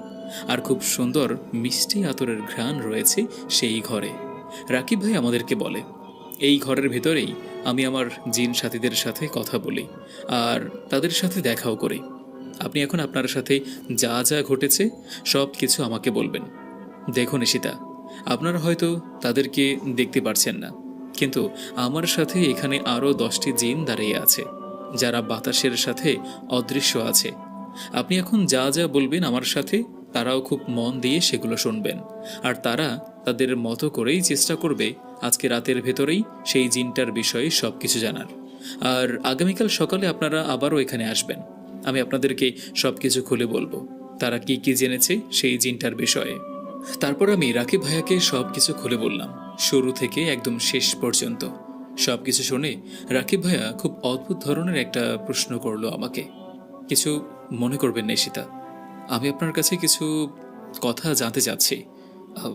আর খুব সুন্দর মিষ্টি আতরের ঘ্রাণ রয়েছে সেই ঘরে। রাকিব ভাই আমাদেরকে বলে, এই ঘরের ভিতরেই আমি আমার জিন সাথীদের সাথে কথা বলি আর তাদের সাথে দেখাও করি। আপনি এখন আপনার সাথে যা যা ঘটেছে সব কিছু আমাকে বলবেন। দেখুন ঈশিতা, আপনারা হয়তো তাদেরকে দেখতে পারছেন না, কিন্তু আমার সাথে এখানে আরও 10টি জিন দাঁড়িয়ে আছে, যারা বাতাসের সাথে অদৃশ্য আছে। আপনি এখন যা যা বলবেন আমার সাথে, তারাও খুব মন দিয়ে সেগুলো শুনবেন, আর তারা তাদের মতো করেই চেষ্টা করবে আজকে রাতের ভেতরেই সেই জিনটার বিষয়ে সব কিছু জানার। আর আগামীকাল সকালে আপনারা আবারও এখানে আসবেন, আমি আপনাদেরকে সব কিছু খুলে বলবো তারা কি কি জেনেছে সেই জিনটার বিষয়ে। তারপর আমি রাকিব ভাইয়াকে সব কিছু খুলে বললাম, শুরু থেকে একদম শেষ পর্যন্ত। সব কিছু শুনে রাকিব ভাইয়া খুব অদ্ভুত ধরনের একটা প্রশ্ন করলো আমাকে। কিছু মনে করবেন না ঈশিতা, আমি আপনার কাছে কিছু কথা জানতে চাচ্ছি। আহ,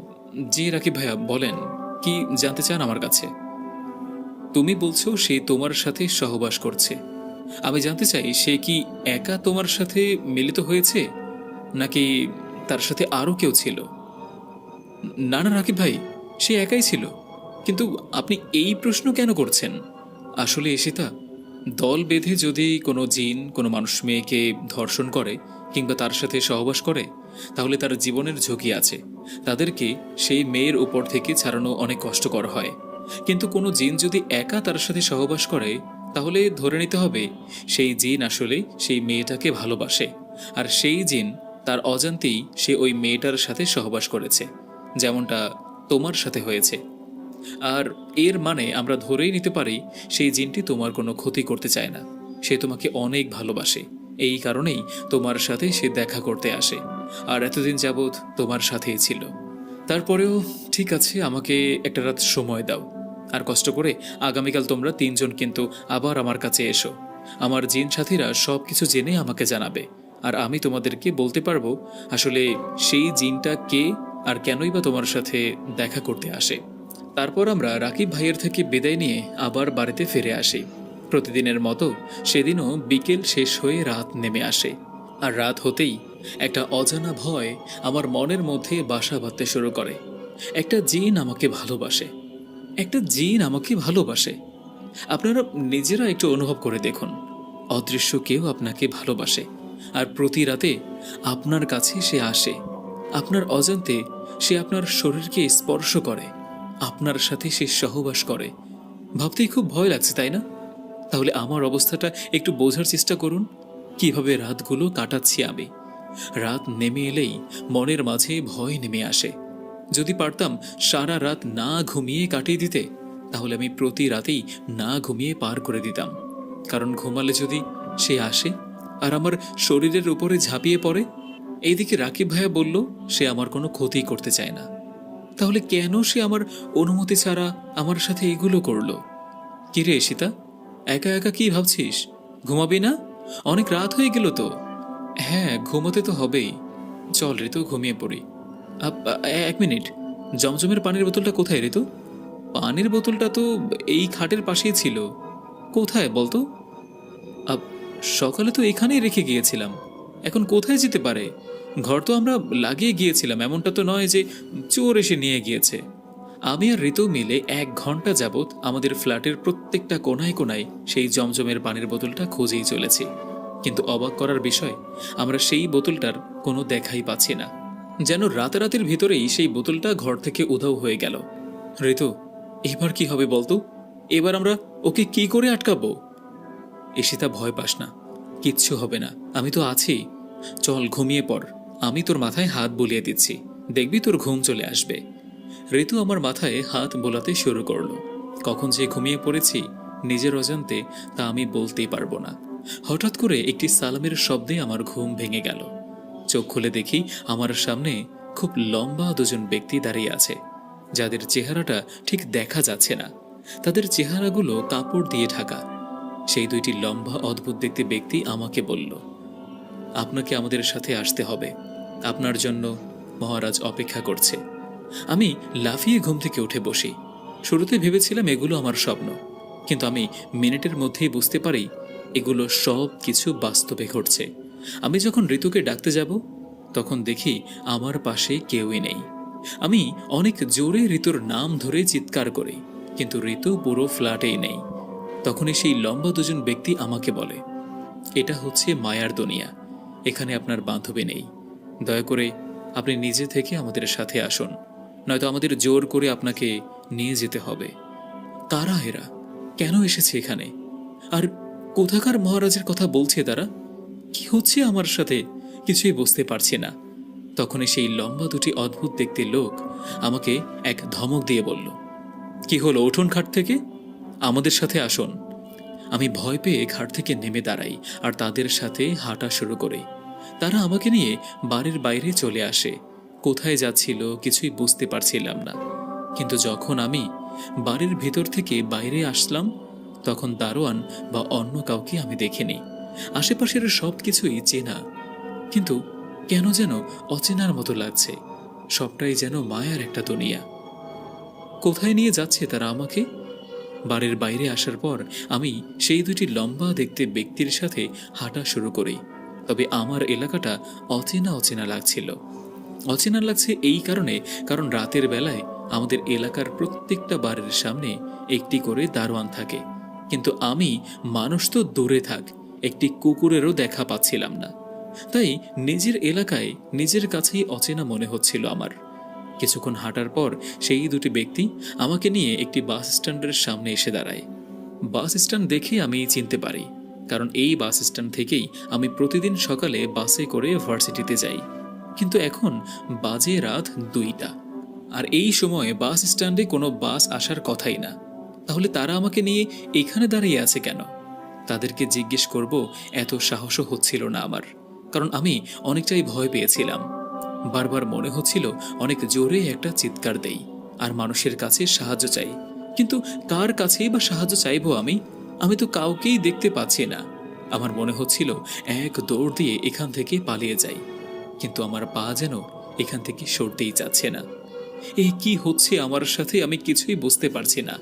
জি রাকিব ভাইয়া, বলেন, কি জানতে চান আমার কাছে? তুমি বলছো সে তোমার সাথে সহবাস করছে, আমি জানতে চাই সে কি একা তোমার সাথে মিলিত হয়েছে, নাকি তার সাথে আরও কেউ ছিল? না না রাকিব ভাই, সে একাই ছিল। কিন্তু আপনি এই প্রশ্ন কেন করছেন? আসলে ঈশিতা, দল বেঁধে যদি কোনো জিন কোনো মানুষ মেয়েকে ধর্ষণ করে কিংবা তার সাথে সহবাস করে, তাহলে তার জীবনের ঝুঁকি আছে। তাদেরকে সেই মেয়ের উপর থেকে ছাড়ানো অনেক কষ্টকর হয়। কিন্তু কোনো জিন যদি একা তার সাথে সহবাস করে, তাহলে ধরে নিতে হবে সেই জিন আসলে সেই মেয়েটাকে ভালোবাসে, আর সেই জিন তার অজান্তেই সে ওই মেয়েটার সাথে সহবাস করেছে, যেমনটা তোমার সাথে হয়েছে। আর এর মানে আমরা ধরেই নিতে পারি সেই জিনটি তোমার কোনো ক্ষতি করতে চায় না, সে তোমাকে অনেক ভালোবাসে। এই কারণেই তোমার সাথে সে দেখা করতে আসে, আর এতদিন যাবৎ তোমার সাথেই ছিল। তারপরেও ঠিক আছে, আমাকে একটা রাত সময় দাও, আর কষ্ট করে আগামীকাল তোমরা 3জন কিন্তু আবার আমার কাছে এসো। আমার জিন সাথীরা সব কিছু জেনে আমাকে জানাবে, আর আমি তোমাদেরকে বলতে পারবো আসলে সেই জিনটা কে আর কেনই বা তোমার সাথে দেখা করতে আসে। তারপর আমরা রাকিব ভাইয়ের থেকে বিদায় নিয়ে আবার বাড়িতে ফিরে আসি। প্রতিদিনের মতো সেদিনও বিকেল শেষ হয়ে রাত নেমে আসে, আর রাত হতেই একটা অজানা ভয় আমার মনের মধ্যে বাসা বাঁধতে শুরু করে। একটা জিন আমাকে ভালোবাসে, একটা জিন আমাকে ভালোবাসে। আপনারা নিজেরা একটু অনুভব করে দেখুন, অদৃশ্য কেউ আপনাকে ভালোবাসে, আর প্রতি রাতে আপনার কাছে সে আসে। আপনার অজান্তে সে আপনার শরীরকে স্পর্শ করে, আপনার সাথে সে সহবাস করে। ভাবতেই খুব ভয় লাগছে, তাই না? তাহলে আমার অবস্থাটা একটু বোঝার চেষ্টা করুন, কিভাবে রাতগুলো কাটাচ্ছি আমি। রাত নেমে এলেই মনের মাঝে ভয় নেমে আসে। যদি পারতাম সারা রাত না ঘুমিয়ে কাটিয়ে দিতে, তাহলে আমি প্রতি রাতেই না ঘুমিয়ে পার করে দিতাম। কারণ ঘুমালে যদি সে আসে আর আমার শরীরের উপরে ঝাঁপিয়ে পড়ে। এইদিকে রাকিব ভাইয়া বলল সে আমার কোনো ক্ষতি করতে চায় না, তাহলে কেন সে আমার অনুমতি ছাড়া আমার সাথে এগুলো করলো? কিরে ঈশিতা, একা একা কি ভাবছিস? ঘুমাবি না? অনেক রাত হয়ে গেল তো। হ্যাঁ, ঘুমোতে তো হবেই। চল ঋতু, ঘুমিয়ে পড়ি। এক মিনিট, জমজমের পানির বোতলটা কোথায় ঋতু? পানির বোতলটা তো এই খাটের পাশেই ছিল। কোথায় বলতো? আপ, সকালে তো এখানেই রেখে গিয়েছিলাম, এখন কোথায় যেতে পারে? ঘর তো আমরা লাগিয়ে গিয়েছিলাম, এমনটা তো নয় যে চোর এসে নিয়ে গিয়েছে। আমি আর ঋতু মিলে 1 ঘন্টা যাবৎ আমাদের ফ্ল্যাটের প্রত্যেকটা কোনায় কোনায় সেই জমজমের পানির বোতলটা খুঁজেই চলেছি, কিন্তু অবাক করার বিষয়, আমরা সেই বোতলটার কোনো দেখাই পাচ্ছি না। যেন রাতারাতির ভিতরেই সেই বোতলটা ঘর থেকে উধাও হয়ে গেল। ঋতু, এবার কি হবে বলতো? এবার আমরা ওকে কি করে আটকাবো? ঈশিতা, ভয় পাস না, কিচ্ছু হবে না, আমি তো আছি। চল ঘুমিয়ে পড়, আমি তোর মাথায় হাত বুলিয়ে দিচ্ছি, দেখবি তোর ঘুম চলে আসবে। ঋতু আমার মাথায় হাত বোলাতে শুরু করলো। কখন যে ঘুমিয়ে পড়েছি নিজের অজান্তে তা আমি বলতেই পারবো না। হঠাৎ করে একটি সালামের শব্দে আমার ঘুম ভেঙে গেল। চোখ খুলে দেখি আমার সামনে খুব লম্বা দুজন ব্যক্তি দাঁড়িয়ে আছে, যাদের চেহারাটা ঠিক দেখা যাচ্ছে না, তাদের চেহারাগুলো কাপড় দিয়ে ঢাকা। সেই দুইটি লম্বা অদ্ভুত দেখতে ব্যক্তি আমাকে বলল, আপনাকে আমাদের সাথে আসতে হবে, আপনার জন্য মহারাজ অপেক্ষা করছে। আমি লাফিয়ে ঘুম থেকে উঠে বসি। শুরুতে ভেবেছিলাম এগুলো আমার স্বপ্ন, কিন্তু আমি মিনিটের মধ্যেই বুঝতে পারি এগুলো সব কিছু বাস্তবে ঘটছে। আমি যখন ঋতুকে ডাকতে যাব, তখন দেখি আমার পাশে কেউই নেই। আমি অনেক জোরে ঋতুর নাম ধরে চিৎকার করি, কিন্তু ঋতু পুরো ফ্ল্যাটেই নেই। তখনই সেই লম্বা দুজন ব্যক্তি আমাকে বলে, এটা হচ্ছে মায়ার দুনিয়া, এখানে আপনার বান্ধবী নেই, দয়া করে আপনি নিজে থেকে আমাদের সাথে আসুন, নয়তো আমাদের জোর করে আপনাকে নিয়ে যেতে হবে। কারা এরা? কেন এসেছে এখানে? আর কোথাকার মহারাজের কথা বলছে তারা? কি হচ্ছে আমার সাথে? কিছুই বুঝতে পারছি না। তখনই সেই লম্বা দুটি অদ্ভুত দেখতে লোক আমাকে এক ধমক দিয়ে বলল, কি হলো, উঠুন খাট থেকে, আমাদের সাথে আসুন। আমি ভয় পেয়ে ঘাট থেকে নেমে দাঁড়াই আর তাদের সাথে হাঁটা শুরু করি। তারা আমাকে নিয়ে বাড়ির বাইরে চলে আসে। কোথায় যাচ্ছিল কিছুই বুঝতে পারছিলাম না, কিন্তু যখন আমি বাড়ির ভিতর থেকে বাইরে আসলাম, তখন দারোয়ান বা অন্য কাউকে আমি দেখিনি। আশেপাশের সব কিছুই চেনা, কিন্তু কেন যেন অচেনার মতো লাগছে। সবটাই যেন মায়ার একটা দুনিয়া। কোথায় নিয়ে যাচ্ছে তারা আমাকে? বাড়ির বাইরে আসার পর আমি সেই দুটি লম্বা দেখতে ব্যক্তির সাথে হাঁটা শুরু করি। তবে আমার এলাকাটা অচেনা অচেনা লাগছিল। অচেনা লাগছে এই কারণে, কারণ রাতের বেলায় আমাদের এলাকার প্রত্যেকটা বাড়ির সামনে একটি করে দারোয়ান থাকে, কিন্তু আমি, মানুষ তো দূরে থাক, একটি কুকুরেরও দেখা পাচ্ছিলাম না। তাই নিজের এলাকায় নিজের কাছেই অচেনা মনে হচ্ছিল আমার। কিছুক্ষণ হাঁটার পর সেই দুটি ব্যক্তি আমাকে নিয়ে একটি বাস স্ট্যান্ডের সামনে এসে দাঁড়ায়। বাস স্ট্যান্ড দেখে আমি চিনতে পারি, কারণ এই বাস স্ট্যান্ড থেকেই আমি প্রতিদিন সকালে বাসে করে ভার্সিটিতে যাই। কিন্তু এখন বাজে রাত 2টা, আর এই সময় বাস স্ট্যান্ডে কোনো বাস আসার কথাই না। তাহলে তারা আমাকে নিয়ে এখানে দাঁড়িয়ে আছে কেন? তাদেরকে জিজ্ঞেস করব এত সাহসও হচ্ছিল না আমার, কারণ আমি অনেকটাই ভয় পেয়েছিলাম। বারবার মনে হচ্ছিল অনেক জোরে একটা চিৎকার দেই আর মানুষের কাছে সাহায্য চাই, কিন্তু কার কাছেই বা সাহায্য চাইবো আমি? আমি তো কাউকেই দেখতে পাচ্ছি না। আমার মনে হচ্ছিল এক দৌড় দিয়ে এখান থেকে পালিয়ে যাই, কিন্তু আমার পা যেন এখান থেকে সরতেই চাচ্ছে না। এই কি হচ্ছে আমার সাথে, আমি কিছুই বুঝতে পারছি না।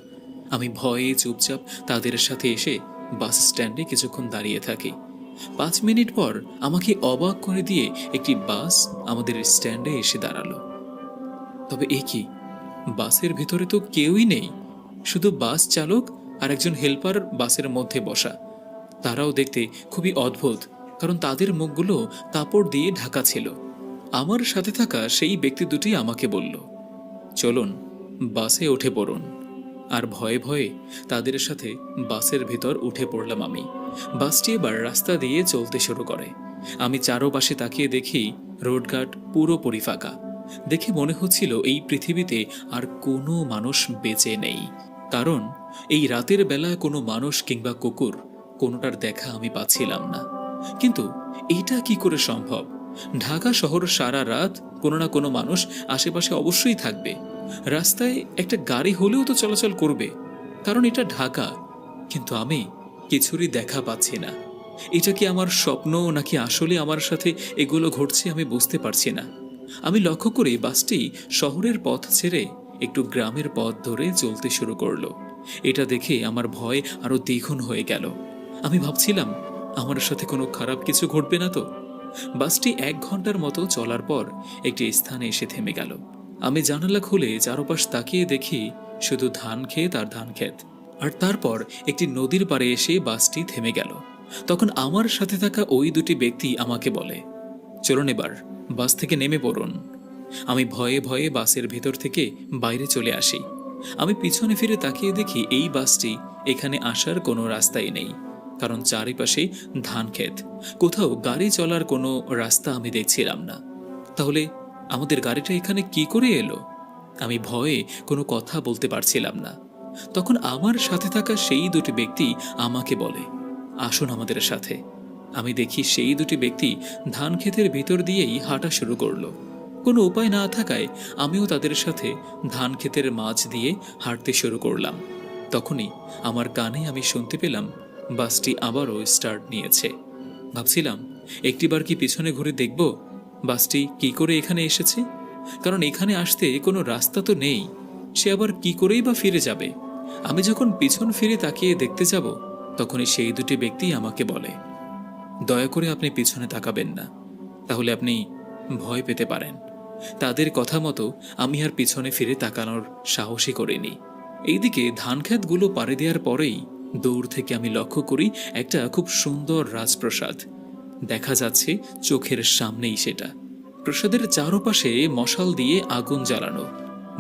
আমি ভয়ে চুপচাপ তাদের সাথে এসে বাস স্ট্যান্ডে কিছুক্ষণ দাঁড়িয়ে থাকি। 5 মিনিট পর আমাকে অবাক করে দিয়ে একটি বাস আমাদের স্ট্যান্ডে এসে দাঁড়ালো। তবে এ কি, বাসের ভিতরে তো কেউই নেই, শুধু বাস চালক আর একজন হেল্পার বাসের মধ্যে বসা। তারাও দেখতে খুবই অদ্ভুত, কারণ তাদের মুখগুলো কাপড় দিয়ে ঢাকা ছিল। আমার সাথে থাকা সেই ব্যক্তি দুটি আমাকে বলল, চলুন বাসে উঠে পড়ুন। আর ভয়ে ভয়ে তাদের সাথে বাসের ভিতর উঠে পড়লাম আমি। বাসটি এবার রাস্তা দিয়ে চলতে শুরু করে। আমি চারপাশে তাকিয়ে দেখি রোডঘাট পুরোপুরি ফাঁকা। দেখে মনে হচ্ছিল এই পৃথিবীতে আর কোনো মানুষ বেঁচে নেই, কারণ এই রাতের বেলা কোনো মানুষ কিংবা কুকুর কোনোটার দেখা আমি পাচ্ছিলাম না। কিন্তু এইটা কি করে সম্ভব? ঢাকা শহর সারা রাত কোনো না কোনো মানুষ আশেপাশে অবশ্যই থাকবে। রাস্তায় একটা গাড়ি হলেও তো চলাচল করবে, কারণ এটা ঢাকা। কিন্তু আমি কিছুরই দেখা পাচ্ছি না। এটা কি আমার স্বপ্ন নাকি আসলে আমার সাথে এগুলো ঘটছে আমি বুঝতে পারছি না। আমি লক্ষ্য করি বাসটি শহরের পথ ছেড়ে একটু গ্রামের পথ ধরে চলতে শুরু করলো। এটা দেখে আমার ভয় আরো দ্বিগুণ হয়ে গেল। আমি ভাবছিলাম আমার সাথে কোনো খারাপ কিছু ঘটবে না তো, বাসটি ১ ঘন্টার মতো চলার পর একটি স্থানে এসে থেমে গেল। আমি জানালা খুলে চারপাশ তাকিয়ে দেখি শুধু ধান ক্ষেত আর ধান ক্ষেত। আর তারপর একটি নদীর পাড়ে এসে বাসটি থেমে গেল। তখন আমার সাথে থাকা ওই দুটি ব্যক্তি আমাকে বলে, চলুন এবার বাস থেকে নেমে পড়ুন। আমি ভয়ে ভয়ে বাসের ভেতর থেকে বাইরে চলে আসি। আমি পিছনে ফিরে তাকিয়ে দেখি এই বাসটি এখানে আসার কোনো রাস্তাই নেই, কারণ চারিপাশে ধান ক্ষেত, কোথাও গাড়ি চলার কোনো রাস্তা আমি দেখছিলাম না। তাহলে আমাদের গাড়িটা এখানে কি করে এলো? আমি ভয়ে কোনো কথা বলতে পারছিলাম না। তখন আমার সাথে থাকা সেই দুটি ব্যক্তি আমাকে বলে, আসুন আমাদের সাথে। আমি দেখি সেই দুটি ব্যক্তি ধান ক্ষেতের ভিতর দিয়েই হাঁটা শুরু করলো। কোনো উপায় না থাকায় আমিও তাদের সাথে ধান ক্ষেতের মাঝ দিয়ে হাঁটতে শুরু করলাম। তখনই আমার কানে আমি শুনতে পেলাম বাসটি আবারও স্টার্ট নিয়েছে। ভাবছিলাম একটিবার কি পিছনে ঘুরে দেখব বাসটি কি করে এখানে এসেছে, কারণ এখানে আসতে কোনো রাস্তা তো নেই। সে আবার কি করেই বা ফিরে যাবে। আমি যখন পিছন ফিরে তাকিয়ে দেখতে যাব, তখনই সেই দুটি ব্যক্তি আমাকে বলে, দয়া করে আপনি পিছনে তাকাবেন না, তাহলে আপনি ভয় পেতে পারেন। তাদের কথা মতো আমি আর পিছনে ফিরে তাকানোর সাহসই করিনি। এইদিকে ধান ক্ষেতগুলো পাড়ি দেওয়ার পরেই দূর থেকে আমি লক্ষ্য করি একটা খুব সুন্দর রাজপ্রাসাদ দেখা যাচ্ছে চোখের সামনেই। সেটা প্রাসাদের চারপাশে মশাল দিয়ে আগুন জ্বালানো।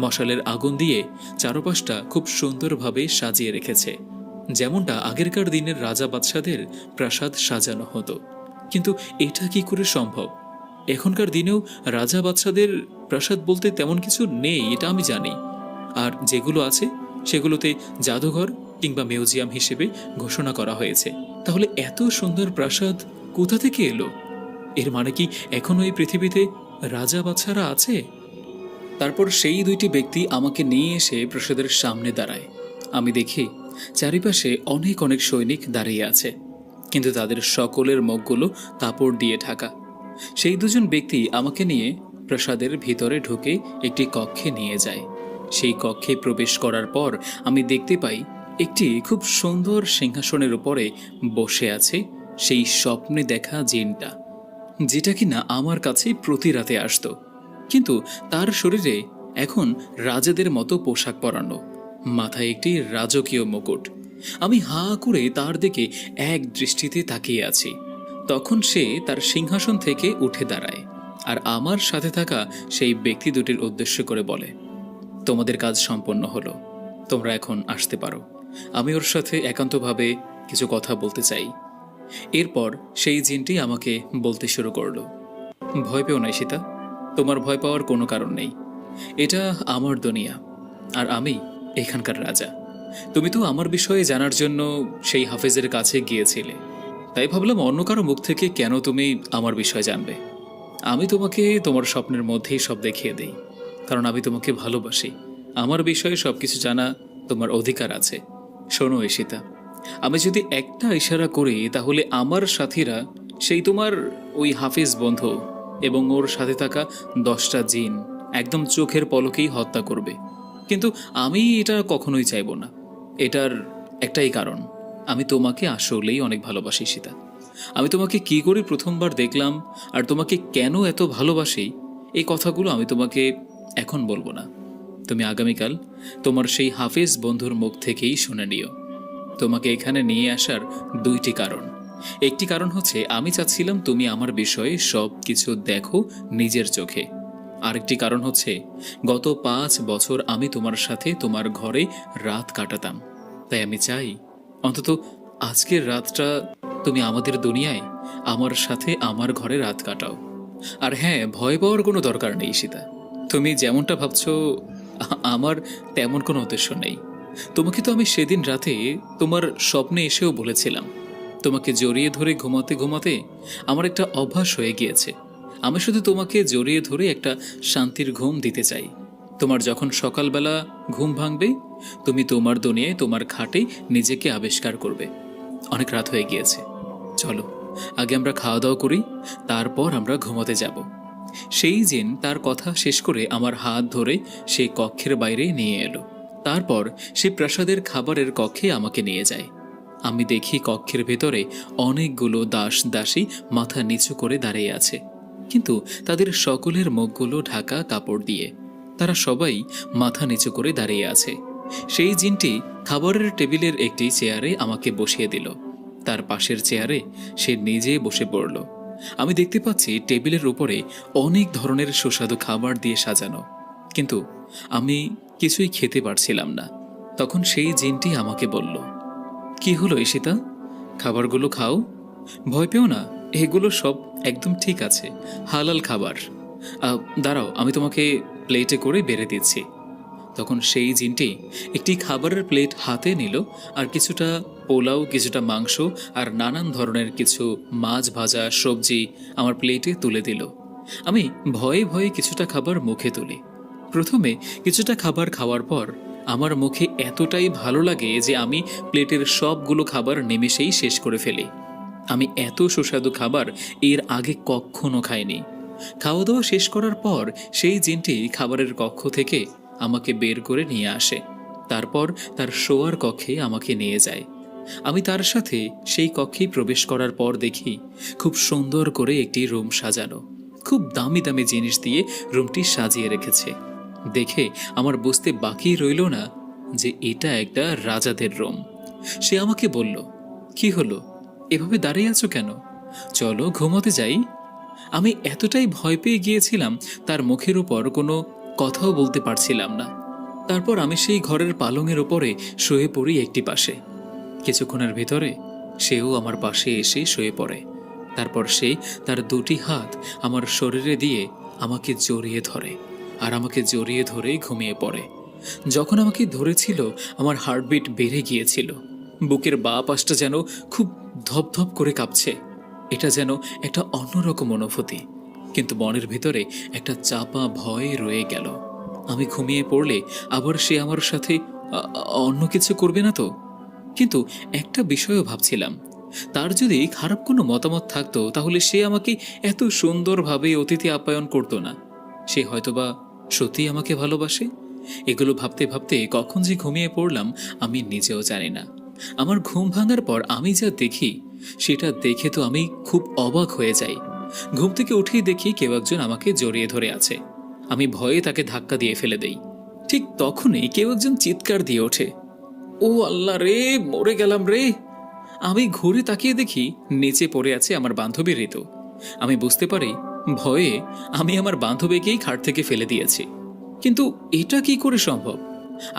মশালের আগুন দিয়ে চারপাশটা খুব সুন্দরভাবে সাজিয়ে রেখেছে, যেমনটা আগেরকার দিনের রাজা বাদশাদের প্রাসাদ সাজানো হতো। কিন্তু এটা কি করে সম্ভব? এখনকার দিনেও রাজা বাদশাদের প্রাসাদ বলতে তেমন কিছু নেই, এটা আমি জানি। আর যেগুলো আছে সেগুলোতে জাদুঘর কিংবা মিউজিয়াম হিসেবে ঘোষণা করা হয়েছে। তাহলে এত সুন্দর প্রাসাদ কোথা থেকে এলো? এর মানে কি এখনো এই পৃথিবীতে রাজা বাদশারা আছে? তারপর সেই দুইটি ব্যক্তি আমাকে নিয়ে এসে প্রাসাদের সামনে দাঁড়ায়। আমি দেখি চারিপাশে অনেক অনেক সৈনিক দাঁড়িয়ে আছে, কিন্তু তাদের সকলের মুখগুলো কাপড় দিয়ে ঢাকা। সেই দুজন ব্যক্তি আমাকে নিয়ে প্রাসাদের ভিতরে ঢুকে একটি কক্ষে নিয়ে যায়। সেই কক্ষে প্রবেশ করার পর আমি দেখতে পাই একটি খুব সুন্দর সিংহাসনের উপরে বসে আছে সেই স্বপ্নে দেখা জিনটা, যেটা কিনা আমার কাছে প্রতি রাতে আসতো। কিন্তু তার শরীরে এখন রাজাদের মতো পোশাক পরানো, মাথায় একটি রাজকীয় মুকুট। আমি হাঁ করে তার দিকে এক দৃষ্টিতে তাকিয়ে আছি। তখন সে তার সিংহাসন থেকে উঠে দাঁড়ায় আর আমার সাথে থাকা সেই ব্যক্তি দুটির উদ্দেশ্য করে বলে, তোমাদের কাজ সম্পন্ন হলো, তোমরা এখন আসতে পারো। আমি ওর সাথে একান্তভাবে কিছু কথা বলতে চাই। এরপর সেই জিনটি আমাকে বলতে শুরু করলো, ভয় পেও না সীতা, তোমার ভয় পাওয়ার কোনো কারণ নেই। এটা আমার দুনিয়া আর আমি এখানকার রাজা। তুমি তো আমার বিষয়ে জানার জন্য সেই হাফেজের কাছে গিয়েছিলে, তাই ভাবলাম অন্য কারো মুখ থেকে কেন তুমি আমার বিষয় জানবে। আমি তোমাকে তোমার স্বপ্নের মধ্যেই সব দেখিয়ে দেই, কারণ আমি তোমাকে ভালোবাসি। আমার বিষয়ে সবকিছু জানা তোমার অধিকার আছে। শোনো ঈশিতা, আমি যদি একটা ইশারা করি তাহলে আমার সাথীরা সেই তোমার ওই হাফিজ বন্ধু এবং ওর সাথে থাকা 10টা জিন একদম চোখের পলকেই হত্যা করবে। কিন্তু আমি এটা কখনোই চাইব না। এটার একটাই কারণ, আমি তোমাকে আসলেই অনেক ভালোবাসি সীতা। আমি তোমাকে কি করে প্রথমবার দেখলাম আর তোমাকে কেন এত ভালোবাসি, এই কথাগুলো আমি তোমাকে এখন বলবো না। তুমি আগামীকাল তোমার সেই হাফেজ বন্ধুর মুখ থেকেই শুনে নিও। তোমাকে এখানে নিয়ে আসার 2টি কারণ। একটি কারণ হচ্ছে আমি চাচ্ছিলাম তুমি আমার বিষয়ে সব কিছু দেখো নিজের চোখে। আরেকটি কারণ হচ্ছে গত 5 বছর আমি তোমার সাথে তোমার ঘরে রাত কাটাতাম, তাই আমি চাই অন্তত আজকের রাতটা তুমি আমাদের দুনিয়ায় আমার সাথে আমার ঘরে রাত কাটাও। আর হ্যাঁ, ভয় পাওয়ার কোনো দরকার নেই সীতা। তুমি যেমনটা ভাবছো আমার তেমন কোনো উদ্দেশ্য নেই। তোমাকে তো আমি সেদিন রাতে তোমার স্বপ্নে এসেও বলেছিলাম, তোমাকে জড়িয়ে ধরে ঘুমাতে ঘুমাতে আমার একটা অভ্যাস হয়ে গিয়েছে। আমি শুধু তোমাকে জড়িয়ে ধরে একটা শান্তির ঘুম দিতে চাই। তোমার যখন সকালবেলা ঘুম ভাঙবে, তুমি তোমার দুনিয়ায় তোমার খাটে নিজেকে আবিষ্কার করবে। অনেক রাত হয়ে গিয়েছে, চলো আগে আমরা খাওয়া দাওয়া করি, তারপর আমরা ঘুমাতে যাব। সেই জিন তার কথা শেষ করে আমার হাত ধরে সেই কক্ষের বাইরে নিয়ে এলো। তারপর সে প্রাসাদের খাবারের কক্ষে আমাকে নিয়ে যায়। আমি দেখি কক্ষের ভেতরে অনেকগুলো দাস দাসী মাথা নিচু করে দাঁড়িয়ে আছে, কিন্তু তাদের সকলের মুখগুলো ঢাকা কাপড় দিয়ে। তারা সবাই মাথা নিচু করে দাঁড়িয়ে আছে। সেই জিনটি খাবারের টেবিলের একটি চেয়ারে আমাকে বসিয়ে দিল। তার পাশের চেয়ারে সে নিজে বসে পড়ল। আমি দেখতে পাচ্ছি টেবিলের উপরে অনেক ধরনের সুস্বাদু খাবার দিয়ে সাজানো, কিন্তু আমি কিছুই খেতে পারছিলাম না। তখন সেই জিনটি আমাকে বলল, কি হলো ঈশিতা, খাবারগুলো খাও, ভয় পেও না, এগুলো সব একদম ঠিক আছে, হালাল খাবার। দাঁড়াও, আমি তোমাকে প্লেটে করে বেড়ে দিচ্ছি। তখন সেই জিনটি একটি খাবারের প্লেট হাতে নিল আর কিছুটা পোলাও, কিছুটা মাংস আর নানান ধরনের কিছু মাছ ভাজা সবজি আমার প্লেটে তুলে দিল। আমি ভয়ে ভয়ে কিছুটা খাবার মুখে তুলি। প্রথমে কিছুটা খাবার খাওয়ার পর আমার মুখে এতটাই ভালো লাগে যে আমি প্লেটের সবগুলো খাবার নিমেষেই শেষ করে ফেলি। আমি এত সুস্বাদু খাবার এর আগে কখনো খাইনি। খাওয়া দাওয়া শেষ করার পর সেই জিনটি খাবারের কক্ষ থেকে আমাকে বের করে নিয়ে আসে। তারপর তার শোয়ার কক্ষে আমাকে নিয়ে যায়। আমি তার সাথে সেই কক্ষেই প্রবেশ করার পর দেখি খুব সুন্দর করে একটি রুম সাজানো, খুব দামি দামি জিনিস দিয়ে রুমটি সাজিয়ে রেখেছে। দেখে আমার বুঝতে বাকি রইল না যে এটা একটা রাজাদের রুম। সে আমাকে বলল, কি হলো, এভাবে দাঁড়িয়ে আছো কেন, চলো ঘুমোতে যাই। আমি এতটাই ভয় পেয়ে গিয়েছিলাম তার মুখের উপর কোনো কথাও বলতে পারছিলাম না। তারপর আমি সেই ঘরের পালঙের ওপরে শুয়ে পড়ি একটি পাশে। কিছুক্ষণের ভিতরে সেও আমার পাশে এসে শুয়ে পড়ে। তারপর সে তার দুটি হাত আমার শরীরে দিয়ে আমাকে জড়িয়ে ধরে আর আমাকে জড়িয়ে ধরে ঘুমিয়ে পড়ে। যখন আমাকে ধরেছিল আমার হার্টবিট বেড়ে গিয়েছিল, বুকের বাঁ পাশটা যেন খুব ধপধপ করে কাঁপছে। এটা যেন একটা অন্যরকম অনুভূতি, কিন্তু মনের ভিতরে একটা চাপা ভয় রয়ে গেল। আমি ঘুমিয়ে পড়লে আবার সে আমার সাথে অন্য কিছু করবে না তো? কিন্তু একটা বিষয়ও ভাবছিলাম, তার যদি খারাপ কোনো মতামত থাকতো তাহলে সে আমাকে এত সুন্দরভাবে অতিথি আপ্যায়ন করতো না। সে হয়তোবা সত্যি আমাকে ভালোবাসে। এগুলো ভাবতে ভাবতে কখন যে ঘুমিয়ে পড়লাম আমি নিজেও জানি না। আমার ঘুম ভাঙার পর আমি যা দেখি সেটা দেখে তো আমি খুব অবাক হয়ে যাই। ঘুম থেকে উঠেই দেখি কেউ একজন আমাকে জড়িয়ে ধরে আছে। আমি ভয়ে তাকে ধাক্কা দিয়ে ফেলে দেই। ঠিক তখনই কেউ একজন চিৎকার দিয়ে ওঠে, ও আল্লাহ রে, মরে গেলাম রে। আমি ঘুরে তাকিয়ে দেখি নিচে পড়ে আছে আমার বান্ধবী ঋতু। আমি বুঝতে পারি ভয়ে আমি আমার বান্ধবীকেই খাট থেকে ফেলে দিয়েছি। কিন্তু এটা কি করে সম্ভব?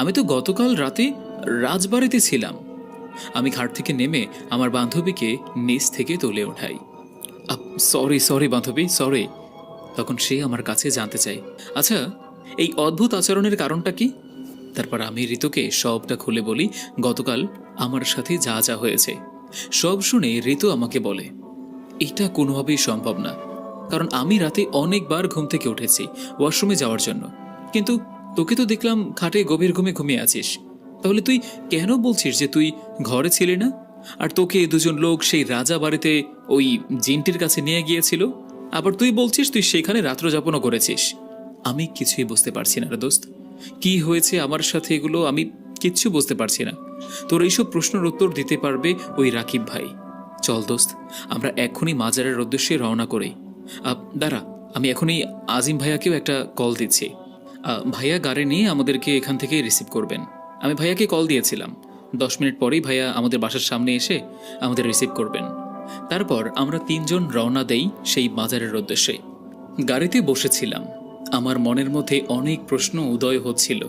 আমি তো গতকাল রাতে রাজবাড়িতে ছিলাম। আমি খাট থেকে নেমে আমার বান্ধবীকে নিচ থেকে তুলে ওঠাই। সরি সরি বান্ধবী, সরি। তখন সে আমার কাছে জানতে চায়, আচ্ছা এই অদ্ভুত আচরণের কারণটা কি? তারপর আমি ঋতুকে সবটা খুলে বলি গতকাল আমার সাথে যা যা হয়েছে। সব শুনে ঋতু আমাকে বলে, এটা কোনোভাবেই সম্ভব না, কারণ আমি রাতে অনেকবার ঘুম থেকে উঠেছি ওয়াশরুমে যাওয়ার জন্য, কিন্তু তোকে তো দেখলাম খাটে গভীর ঘুমে ঘুমিয়ে আছিস। তাহলে তুই কেন বলছিস যে তুই ঘরে ছিলি না? আর তোকে দুজন লোক সেই রাজা বাড়িতে ওই জিনটির কাছে নিয়ে গিয়েছিল, আবার তুই বলছিস তুই সেখানে রাত্র যাপনও করেছিস। আমি কিছুই বুঝতে পারছি না রে দোস্ত, কি হয়েছে আমার সাথে এগুলো আমি কিচ্ছু বুঝতে পারছি না। তোর এইসব প্রশ্নের উত্তর দিতে পারবে ওই রাকিব ভাই। চল দোস্ত, আমরা এখনই মাজারের উদ্দেশ্যে রওনা করি। দাঁড়া, আমি এখনই আজিম ভাইয়াকেও একটা কল দিচ্ছি। ভাইয়া গাড়ি নিয়ে আমাদেরকে এখান থেকে রিসিভ করবেন। আমি ভাইয়াকে কল দিয়েছিলাম, 10 মিনিট পরেই ভাইয়া আমাদের বাসার সামনে এসে আমাদের রিসিভ করবেন। তারপর আমরা 3 জন রওনা দেই সেই মাজারের উদ্দেশ্যে। গাড়িতে বসেছিলাম, আমার মনের মধ্যে অনেক প্রশ্ন উদয় হচ্ছিল।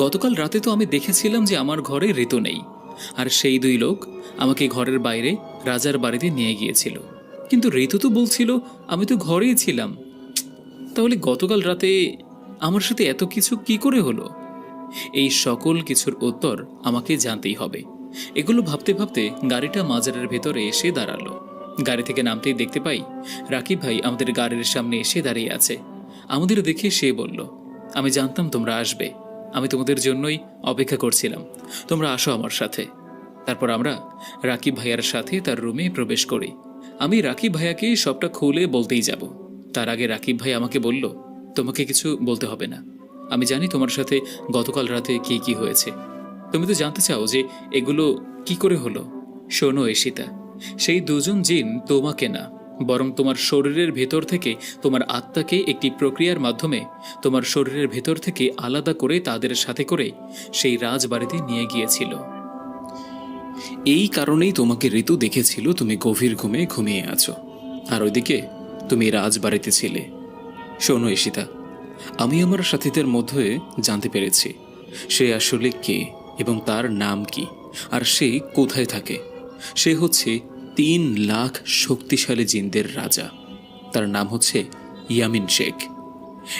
গতকাল রাতে তো আমি দেখেছিলাম যে আমার ঘরে ঋতু নেই, আর সেই 2 লোক আমাকে ঘরের বাইরে রাজার বাড়িতে নিয়ে গিয়েছিল। কিন্তু ঋতু তো বলছিল আমি তো ঘরেই ছিলাম। তাহলে গতকাল রাতে আমার সাথে এত কিছু কি করে হলো? এই সকল কিছুর উত্তর আমাকে জানতেই হবে। এগুলো ভাবতে ভাবতে গাড়িটা মাজারের ভেতরে এসে দাঁড়ালো। গাড়ি থেকে নামতেই দেখতে পাই রাকিব ভাই আমাদের গাড়ির সামনে এসে দাঁড়িয়ে আছে। আমাদের দেখে সে বলল, আমি জানতাম তোমরা আসবে, আমি তোমাদের জন্যই অপেক্ষা করছিলাম, তোমরা আসো আমার সাথে। তারপর আমরা রাকিব ভাইয়ার সাথে তার রুমে প্রবেশ করি। আমি রাকিব ভাইয়াকে সবটা খুলে বলতেই যাব, তার আগে রাকিব ভাই আমাকে বলল, তোমাকে কিছু বলতে হবে না, আমি জানি তোমার সাথে গতকাল রাতে কি কি হয়েছে। তুমি তো জানতে চাও যে এগুলো কি করে হলো। শোনো ঈশিতা, সেই দুজন জিন তোমাকে না, বরং তোমার শরীরের ভেতর থেকে তোমার আত্মাকে একটি প্রক্রিয়ার মাধ্যমে তোমার শরীরের ভেতর থেকে আলাদা করে তাদের সাথে করে সেই রাজবাড়িতে নিয়ে গিয়েছিল। এই কারণেই তোমাকে ঋতু দেখেছিল তুমি গভীর ঘুমে ঘুমিয়ে আছো, আর ওইদিকে তুমি রাজবাড়িতে ছিলে। শোনো ঈশিতা, আমি আমার সাথীদের মধ্যে জানতে পেরেছি সে আসলে কে এবং তার নাম কি, আর সে কোথায় থাকে। সে হচ্ছে 3 লাখ শক্তিশালী জিনদের রাজা। তার নাম হচ্ছে ইয়ামিন শেখ।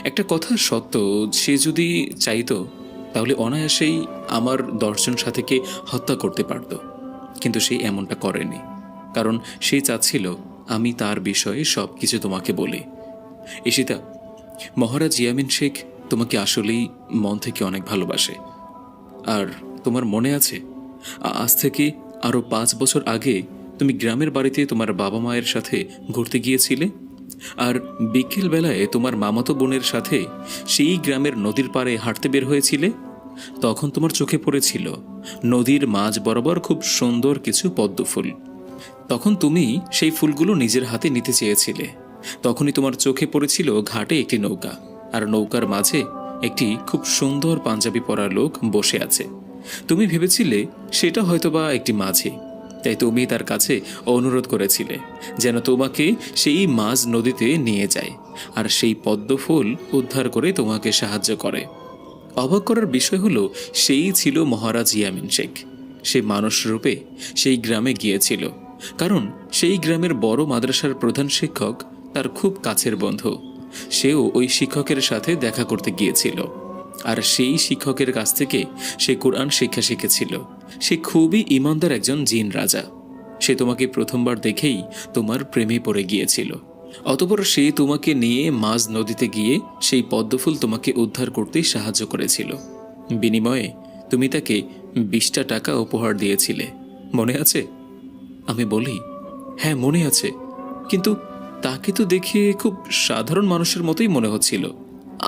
একটা কথা সত্য, সে যদি চাইতো তাহলে অনায়াসেই আমার 10 জন সাথীকে হত্যা করতে পারত, কিন্তু সে এমনটা করেনি, কারণ সে চাচ্ছিল আমি তার বিষয়ে সব কিছু তোমাকে বলি। ঈশিতা, মহারাজ ইয়ামিন শেখ তোমাকে আসলেই মন থেকে অনেক ভালোবাসে। আর তোমার মনে আছে, আজ থেকে আরও 5 বছর আগে তুমি গ্রামের বাড়িতে তোমার বাবা মায়ের সাথে ঘুরতে গিয়েছিলে, আর বিকেল বেলায় তোমার মামাতো বোনের সাথে সেই গ্রামের নদীর পাড়ে হাঁটতে বের হয়েছিলে। তখন তোমার চোখে পড়েছিল নদীর মাঝ বরাবর খুব সুন্দর কিছু পদ্ম ফুল। তখন তুমি সেই ফুলগুলো নিজের হাতে নিতে চেয়েছিলে। তখনই তোমার চোখে পড়েছিল ঘাটে একটি নৌকা, আর নৌকার মাঝে একটি খুব সুন্দর পাঞ্জাবি পরা লোক বসে আছে। তুমি ভেবেছিলে সেটা হয়তোবা একটি মাঝি, তাই তুমি তার কাছে অনুরোধ করেছিলে যেন তোমাকে সেই মাঝ নদীতে নিয়ে যায় আর সেই পদ্ম ফুল উদ্ধার করে তোমাকে সাহায্য করে। অবাক করার বিষয় হলো, সেই ছিল মহারাজ ইয়ামিন শেখ। সে মানুষ রূপে সেই গ্রামে গিয়েছিল, কারণ সেই গ্রামের বড় মাদ্রাসার প্রধান শিক্ষক তার খুব কাছের বন্ধু। সেও ওই শিক্ষকের সাথে দেখা করতে গিয়েছিল, আর সেই শিক্ষকের কাছ থেকে সে কোরআন শিক্ষা শিখেছিল। সে খুবই ইমানদার একজন জিন রাজা। সে তোমাকে প্রথমবার দেখেই তোমার প্রেমে পড়ে গিয়েছিল। অতঃপর সে তোমাকে নিয়ে মাঝ নদীতে গিয়ে সেই পদ্মফুল তোমাকে উদ্ধার করতে সাহায্য করেছিল। বিনিময়ে তুমি তাকে 20টা টাকা উপহার দিয়েছিলে, মনে আছে? আমি বলি, হ্যাঁ মনে আছে, কিন্তু তাকে তো দেখে খুব সাধারণ মানুষের মতোই মনে হচ্ছিল।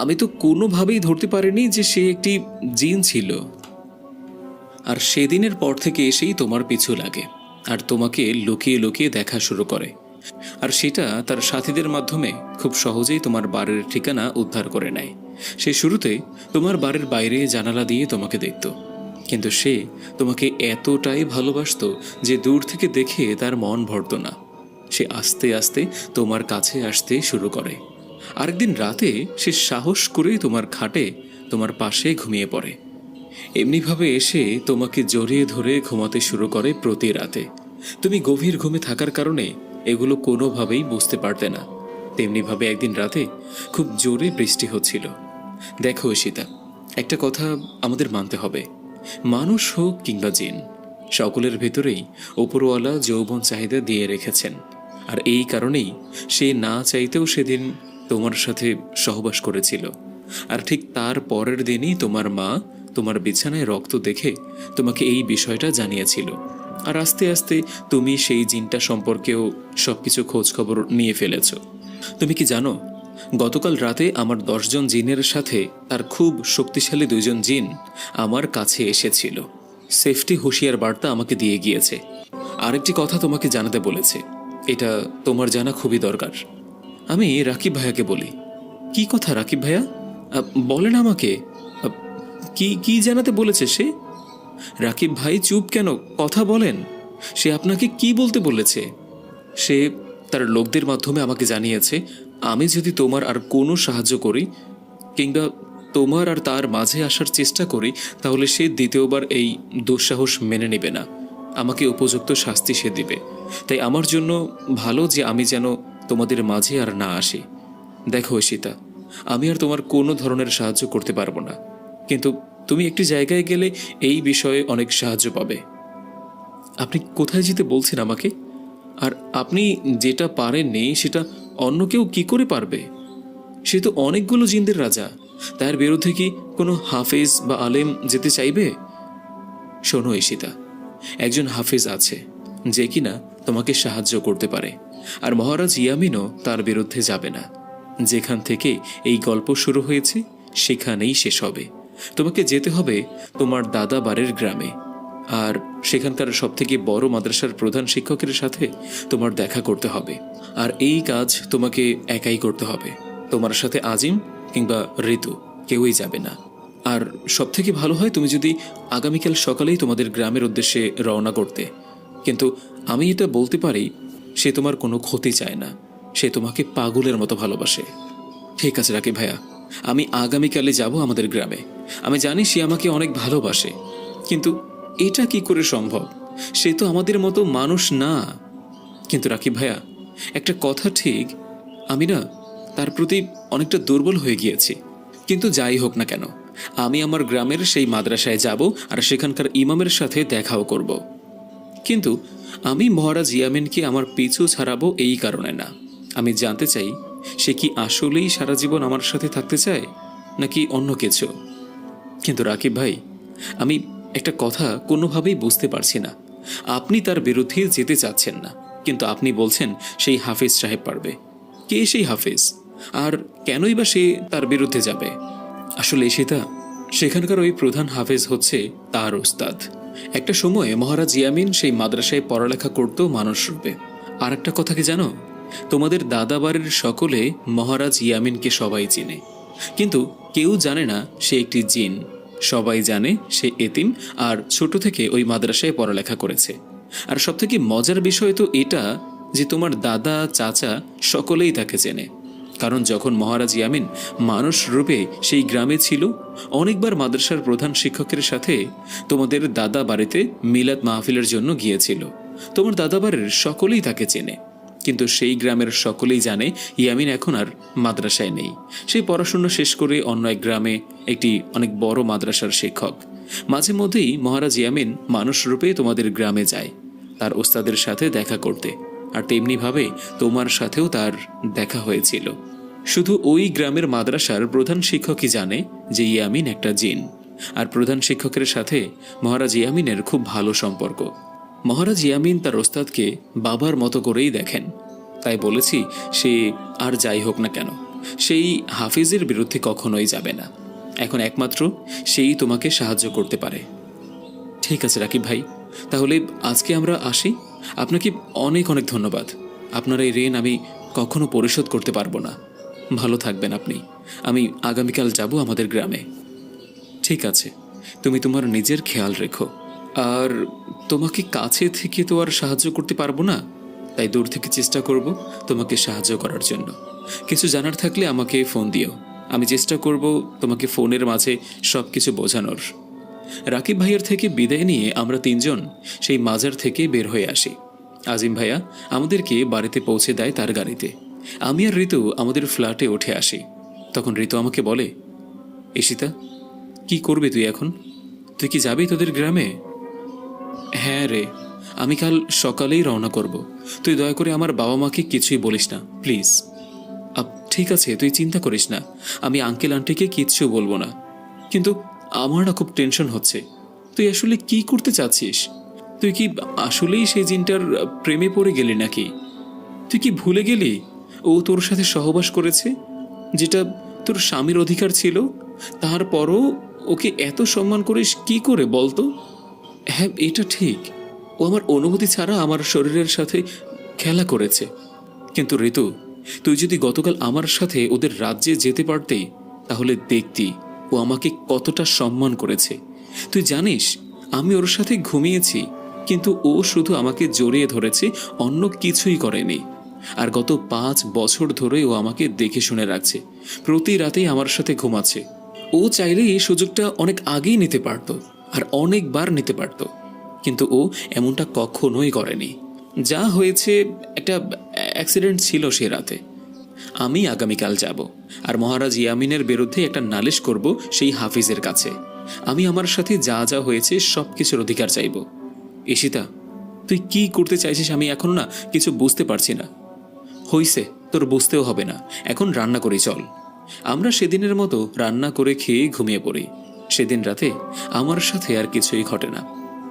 আমি তো কোনোভাবেই ধরতে পারিনি যে সে একটি জিন ছিল। আর সেদিনের পর থেকে এসেই তোমার পিছু লাগে আর তোমাকে লুকিয়ে লুকিয়ে দেখা শুরু করে, আর সেটা তার সাথীদের মাধ্যমে খুব সহজেই তোমার বাড়ির ঠিকানা উদ্ধার করে নেয়। সে শুরুতে তোমার বাড়ির বাইরে জানালা দিয়ে তোমাকে দেখত, কিন্তু সে তোমাকে এতটাই ভালোবাসতো যে দূর থেকে দেখে তার মন ভরত না। সে আস্তে আস্তে তোমার কাছে আসতে শুরু করে। আরেকদিন রাতে সে সাহস করে তোমার খাটে তোমার পাশে ঘুমিয়ে পড়ে। এমনিভাবে এসে তোমাকে জড়িয়ে ধরে ঘুমাতে শুরু করে প্রতি রাতে। তুমি গভীর ঘুমে থাকার কারণে এগুলো কোনোভাবেই বুঝতে পারতে না। তেমনিভাবে একদিন রাতে খুব জোরে বৃষ্টি হচ্ছিল। দেখো ঈশিতা, একটা কথা আমাদের মানতে হবে, মানুষ হোক কিংবা জিন, সকলের ভেতরেই ওপরওয়ালা যৌবন চাহিদা দিয়ে রেখেছেন। আর এই কারণেই সে না চাইতেও সেদিন তোমার সাথে সহবাস করেছিল। আর ঠিক তার পরের দিনই তোমার মা তোমার বিছানায় রক্ত দেখে তোমাকে এই বিষয়টা জানিয়েছিল। আর আস্তে আস্তে তুমি সেই জিনটা সম্পর্কেও সবকিছু খোঁজ খবর নিয়ে ফেলেছ। তুমি কি জানো, গতকাল রাতে আমার 10 জন জিনের সাথে তার খুব শক্তিশালী 2 জন জিন আমার কাছে এসেছিল। সেফটি হুঁশিয়ার বার্তা আমাকে দিয়ে গিয়েছে। আরেকটি কথা তোমাকে জানাতে বলেছে, এটা তোমার জানা খুবই দরকার। আমি রাকিব ভাইয়াকে বলি, কি কথা রাকিব ভাইয়া? বলেন আমাকে, কি কি জানাতে বলেছে সে? রাকিব ভাই চুপ কেন, কথা বলেন। সে আপনাকে কি বলতে বলেছে? সে তার লোকদের মাধ্যমে আমাকে জানিয়েছে আমি যদি তোমার আর কোনো সাহায্য করি কিংবা তোমার আর তার মাঝে আসার চেষ্টা করি, তাহলে সে দ্বিতীয়বার এই দুঃসাহস মেনে নেবে না, আমাকে উপযুক্ত শাস্তি সে দিবে। তাই আমার জন্য ভালো যে আমি যেন তোমাদের মাঝে আর না আসি। দেখো ঈশিতা, আমি আর তোমার কোনো ধরনের সাহায্য করতে পারবো না, কিন্তু তুমি একটি জায়গায় গেলে এই বিষয়ে অনেক সাহায্য পাবে। আপনি কোথায় যেতে বলছেন আমাকে? আর আপনি যেটা পারেননি সেটা অন্য কেউ কি করে পারবে? সে তো অনেকগুলো জিনদের রাজা, তার বিরুদ্ধে কি কোনো হাফেজ বা আলেম যেতে চাইবে? শোনো ঈশিতা, একজন হাফেজ আছে যে কিনা তোমাকে সাহায্য করতে পারে, আর মহারাজ ইয়ামিনও তার বিরুদ্ধে যাবে না। যেখান থেকে এই গল্প শুরু হয়েছে সেখানেই শেষ হবে। তোমাকে যেতে হবে তোমার দাদা বাড়ির গ্রামে। আর সেখানকার সবথেকে বড় মাদ্রাসার প্রধান শিক্ষকের সাথে তোমার দেখা করতে হবে। আর এই কাজ তোমাকে একাই করতে হবে, তোমার সাথে আজিম কিংবা ঋতু কেউই যাবে না। আর সবথেকে ভালো হয় তুমি যদি আগামীকাল সকালেই তোমাদের গ্রামের উদ্দেশ্যে রওনা করতে। কিন্তু আমি এটা বলতে পারি, সে তোমার কোনো ক্ষতি চায় না, সে তোমাকে পাগলের মতো ভালোবাসে। ঠিক আছে রাকিব ভাইয়া, আমি আগামীকালে যাব আমাদের গ্রামে। আমি জানি সে আমাকে অনেক ভালোবাসে, কিন্তু এটা কি করে সম্ভব? সে তো আমাদের মতো মানুষ না। কিন্তু রাকিব ভাইয়া, একটা কথা ঠিক, আমি না তার প্রতি অনেকটা দুর্বল হয়ে গিয়েছি। কিন্তু যাই হোক না কেন, আমি আমার গ্রামের সেই মাদ্রাসায় যাব আর সেখানকার ইমামের সাথে দেখাও করব। কিন্তু আমি মহারাজ ইয়ামিনকে আমার পিছু ছাড়াবো এই কারণে না। আমি জানতে চাই সে কি আসলেই সারা জীবন আমার সাথে থাকতে চায় নাকি অন্য কিছু। কিন্তু রাকিব ভাই, আমি একটা কথা কোনোভাবেই বুঝতে পারছি না। আপনি তার বিরুদ্ধে যেতে চাচ্ছেন না, কিন্তু আপনি বলছেন সেই হাফিজ সাহেব পারবে। কে সেই হাফিজ, আর কেনই বা সে তার বিরুদ্ধে যাবে? আসলে সেটা, সেখানকার ওই প্রধান হাফেজ হচ্ছে তার ওস্তাদ। একটা সময়ে মহারাজ ইয়ামিন সেই মাদ্রাসায় পড়ালেখা করত মানুষ রূপে। আর একটা কথা কি জানো, তোমাদের দাদাবাড়ির সকলে মহারাজ ইয়ামিনকে সবাই চেনে, কিন্তু কেউ জানে না সে একটি জিন। সবাই জানে সে এতিম আর ছোট থেকে ওই মাদ্রাসায় পড়ালেখা করেছে। আর সবথেকে মজার বিষয় তো এটা যে তোমার দাদা চাচা সকলেই তাকে চেনে, কারণ যখন মহারাজ ইয়ামিন মানুষ রূপে সেই গ্রামে ছিল, অনেকবার মাদ্রাসার প্রধান শিক্ষকের সাথে তোমাদের দাদা বাড়িতে মিলাদ মাহফিলের জন্য গিয়েছিল। তোমার দাদা বাড়ির সকলেই তাকে চেনে, কিন্তু সেই গ্রামের সকলেই জানে ইয়ামিন এখন আর মাদ্রাসায় নেই। সেই পড়াশোনা শেষ করে অন্য এক গ্রামে একটি অনেক বড় মাদ্রাসার শিক্ষক। মাঝে মধ্যেই মহারাজ ইয়ামিন মানুষ রূপে তোমাদের গ্রামে যায় তার ওস্তাদের সাথে দেখা করতে, আর তেমনিভাবে তোমার সাথেও তার দেখা হয়েছিল। শুধু ওই গ্রামের মাদ্রাসার প্রধান শিক্ষকই জানে যে ইয়ামিন একটা জিন, আর প্রধান শিক্ষকের সাথে মহারাজ ইয়ামিনের খুব ভালো সম্পর্ক। মহারাজ ইয়ামিন তার ওস্তাদকে বাবার মতো করেই দেখেন। তাই বলেছি, সে আর যাই হোক না কেন, সেই হাফিজের বিরুদ্ধে কখনোই যাবে না। এখন একমাত্র সেই তোমাকে সাহায্য করতে পারে। ঠিক আছে রাকিব ভাই, তাহলে আজকে আমরা আসি। আপনাকে অনেক অনেক ধন্যবাদ। আপনার এই ঋণ আমি কখনো পরিশোধ করতে পারবো না। ভালো থাকবেন আপনি। আমি আগামীকাল যাব আমাদের গ্রামে। ঠিক আছে, তুমি তোমার নিজের খেয়াল রেখো। আর তোমাকে কাছে থেকে তো আর সাহায্য করতে পারবো না, তাই দূর থেকে চেষ্টা করব তোমাকে সাহায্য করার জন্য। কিছু জানার থাকলে আমাকে ফোন দিও, আমি চেষ্টা করব তোমাকে ফোনের মাঝে সব কিছু বোঝানোর। রাকিব ভাইয়ের থেকে বিদায় নিয়ে আমরা তিনজন সেই মাজার থেকে বের হয়ে আসি। আজিম ভাইয়া আমাদেরকে বাড়িতে পৌঁছে দেয় তার গাড়িতে। আমি আর ঋতু আমাদের ফ্ল্যাটে উঠে আসি। তখন ঋতু আমাকে বলে, ঈশিতা, কি করবে তুই এখন? তুই কি যাবি তোদের গ্রামে? হ্যাঁ রে, আমি কাল সকালেই রওনা করব। তুই দয়া করে আমার বাবা মাকে কিছুই বলিস না প্লিজ। ঠিক আছে, তুই চিন্তা করিস না, আমি আঙ্কেল আন্টিকে কিচ্ছু বলবো না। কিন্তু আমার না খুব টেনশন হচ্ছে। তুই আসলে কি করতে চাচ্ছিস? তুই কি আসলেই সেই জিনটার প্রেমে পড়ে গেলি নাকি? তুই কি ভুলে গেলি ও তোর সাথে সহবাস করেছে, যেটা তোর স্বামীর অধিকার ছিল? তারপরও ওকে এত সম্মান করিস কি করে বলতো? হ্যাঁ, এটা ঠিক, ও আমার অনুমতি ছাড়া আমার শরীরের সাথে খেলা করেছে। কিন্তু ঋতু, তুই যদি গতকাল আমার সাথে ওদের রাজ্যে যেতে পারতে, তাহলে দেখতি ও আমাকে কতটা সম্মান করেছে। তুই জানিস, আমি ওর সাথে ঘুমিয়েছি, কিন্তু ও শুধু আমাকে জড়িয়ে ধরেছে, অন্য কিছুই করেনি। আর গত 5 বছর ধরে ও আমাকে দেখে শুনে রাখছে, প্রতি রাতেই আমার সাথে ঘুমাচ্ছে। ও চাইলে এই সুযোগটা অনেক আগেই নিতে পারত, আর অনেকবার নিতে পারত, কিন্তু ও এমনটা কখনোই করেনি। যা হয়েছে, একটা অ্যাক্সিডেন্ট ছিল সে রাতে। আমি আগামীকাল যাব আর মহারাজ ইয়ামিনের বিরুদ্ধে একটা নালিশ করব সেই হাফিজের কাছে। আমি আমার সাথে যা যা হয়েছে সব কিছুর অধিকার চাইব। ঈশিতা, তুই কি করতে চাইছিস আমি এখনো না কিছু বুঝতে পারছি না। হইছে, তোর বুঝতেও হবে না, এখন রান্না করি চল। আমরা সেদিনের মতো রান্না করে খেয়ে ঘুমিয়ে পড়ি। সেদিন রাতে আমার সাথে আর কিছুই ঘটে না।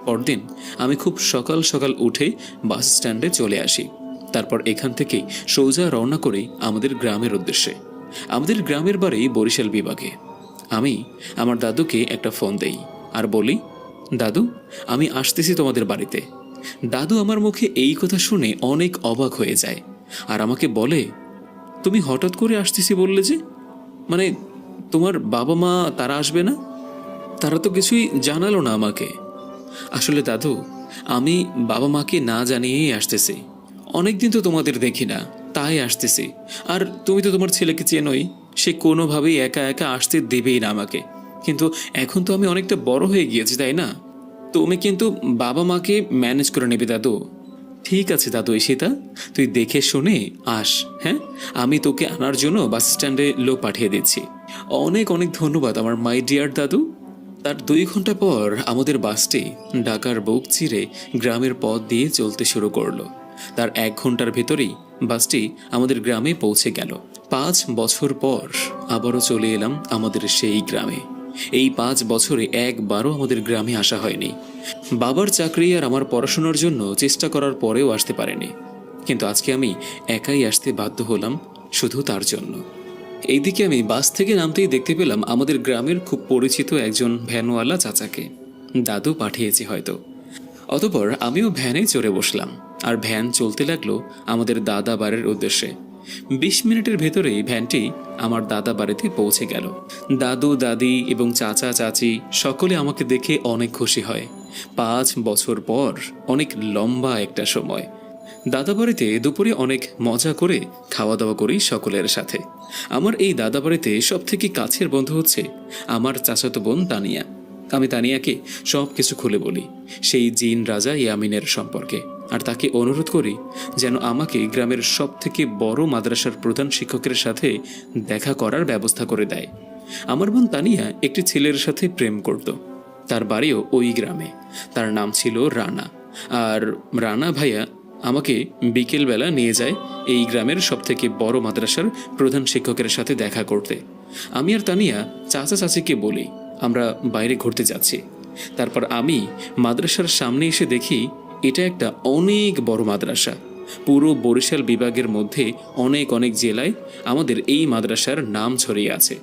পরদিন আমি খুব সকাল সকাল উঠে বাস স্ট্যান্ডে চলে আসি। তারপর এখান থেকে সোজা রওনা করি আমাদের গ্রামের উদ্দেশ্যে। আমাদের গ্রামের বাড়ি বরিশাল বিভাগে। আমি আমার দাদুকে একটা ফোন দেই আর বলি, দাদু, আমি আসতেছি তোমাদের বাড়িতে। দাদু আমার মুখে এই কথা শুনে অনেক অবাক হয়ে যায় আর আমাকে বলে, তুমি হঠাৎ করে আসতেছি বললে যে, মানে তোমার বাবা মা তারা আসবে না? তারা তো কিছুই জানালো না আমাকে। আসলে দাদু, আমি বাবা মাকে না জানিয়েই আসতেছি। অনেকদিন তো তোমাদের দেখি না, তাই আসতেছি। আর তুমি তো তোমার ছেলেকে চেনোই, সে কোনোভাবেই একা একা আসতে দেবেই না আমাকে। কিন্তু এখন তো আমি অনেকটা বড় হয়ে গিয়েছি, তাই না? তুমি কিন্তু বাবা মাকে ম্যানেজ করে নেবে দাদু। ঠিক আছে দাদু ঈশিতা, তুই দেখে শুনে আস। হ্যাঁ, আমি তোকে আনার জন্য বাস স্ট্যান্ডে লোক পাঠিয়ে দিচ্ছি। অনেক অনেক ধন্যবাদ আমার মাই ডিয়ার দাদু। তার 2 ঘন্টা পর আমাদের বাসটি ঢাকার বুক চিরে গ্রামের পথ দিয়ে চলতে শুরু করলো। তার 1 ঘন্টার ভেতরেই বাসটি আমাদের গ্রামে পৌঁছে গেল। 5 বছর পর আবারও চলে এলাম আমাদের সেই গ্রামে। এই 5 বছরে একবারও আমাদের গ্রামে আসা হয়নি। বাবার চাকরি আর আমার পড়াশোনার জন্য চেষ্টা করার পরেও আসতে পারেনি, কিন্তু আজকে আমি একাই আসতে বাধ্য হলাম শুধু তার জন্য। এইদিকে আমি বাস থেকে নামতেই দেখতে পেলাম আমাদের গ্রামের খুব পরিচিত একজন ভ্যানওয়ালা চাচাকে। দাদু পাঠিয়েছে হয়তো। অতঃপর আমিও ভ্যানে চড়ে বসলাম আর ভ্যান চলতে লাগলো আমাদের দাদা বাড়ির উদ্দেশ্যে। 20 মিনিটের ভেতরেই ভ্যানটি আমার দাদা বাড়িতে পৌঁছে গেল। দাদু দাদি এবং চাচা চাচি সকলে আমাকে দেখে অনেক খুশি হয়। 5 বছর পর অনেক লম্বা একটা সময়। দাদা বাড়িতে দুপুরে অনেক মজা করে খাওয়া দাওয়া করি সকলের সাথে। আমার এই দাদা বাড়িতে সব থেকে কাছের বন্ধু হচ্ছে আমার চাচাতো বোন তানিয়া। আমি তানিয়াকে সব কিছু খুলে বলি সেই জিন রাজা ইয়ামিনের সম্পর্কে, আর তাকে অনুরোধ করি যেন আমাকে গ্রামের সব থেকে বড় মাদ্রাসার প্রধান শিক্ষকের সাথে দেখা করার ব্যবস্থা করে দেয়। আমার বোন তানিয়া একটি ছেলের সাথে প্রেম করত, তার বাড়িও ওই গ্রামে। তার নাম ছিল রানা। আর রানা ভাইয়া আমাকে বিকেলবেলা নিয়ে যায় এই গ্রামের সবথেকে বড় মাদ্রাসার প্রধান শিক্ষকের সাথে দেখা করতে। আমি আর তানিয়া চাচা চাচিকে বলি আমরা বাইরে ঘুরতে যাচ্ছি। তারপর আমি মাদ্রাসার সামনে এসে দেখি এটা একটা অনেক বড় মাদ্রাসা। পুরো বরিশাল বিভাগের মধ্যে অনেক অনেক জেলায় আমাদের এই মাদ্রাসার নাম ছড়িয়ে আছে।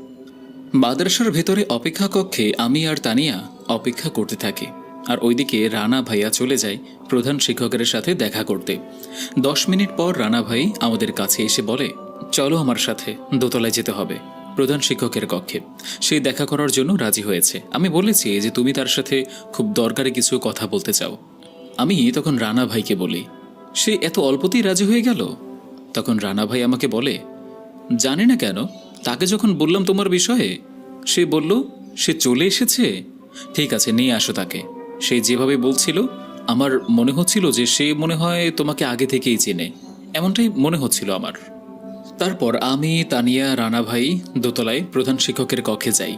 মাদ্রাসার ভেতরে অপেক্ষা কক্ষে আমি আর তানিয়া অপেক্ষা করতে থাকি, আর ওইদিকে রানা ভাইয়া চলে যায় প্রধান শিক্ষকের সাথে দেখা করতে। 10 মিনিট পর রানা ভাই আমাদের কাছে এসে বলে, চলো আমার সাথে, দোতলায় যেতে হবে প্রধান শিক্ষকের কক্ষে। সে দেখা করার জন্য রাজি হয়েছে। আমি বলেছি যে তুমি তার সাথে খুব দরকারি কিছু কথা বলতে চাও। আমি তখন রানা ভাইকে বলি, সে এত অল্পতেই রাজি হয়ে গেল? তখন রানা ভাই আমাকে বলে, জানি না কেন, তাকে যখন বললাম তোমার বিষয়ে, সে বলল সে চলে এসেছে। ঠিক আছে, নিয়ে আসো তাকে। সে যেভাবে বলছিল আমার মনে হচ্ছিল যে সে মনে হয় তোমাকে আগে থেকেই চেনে, এমনটাই মনে হচ্ছিল আমার। তারপর আমি তানিয়া রানা ভাই দোতলায় প্রধান শিক্ষকের কক্ষে যাই।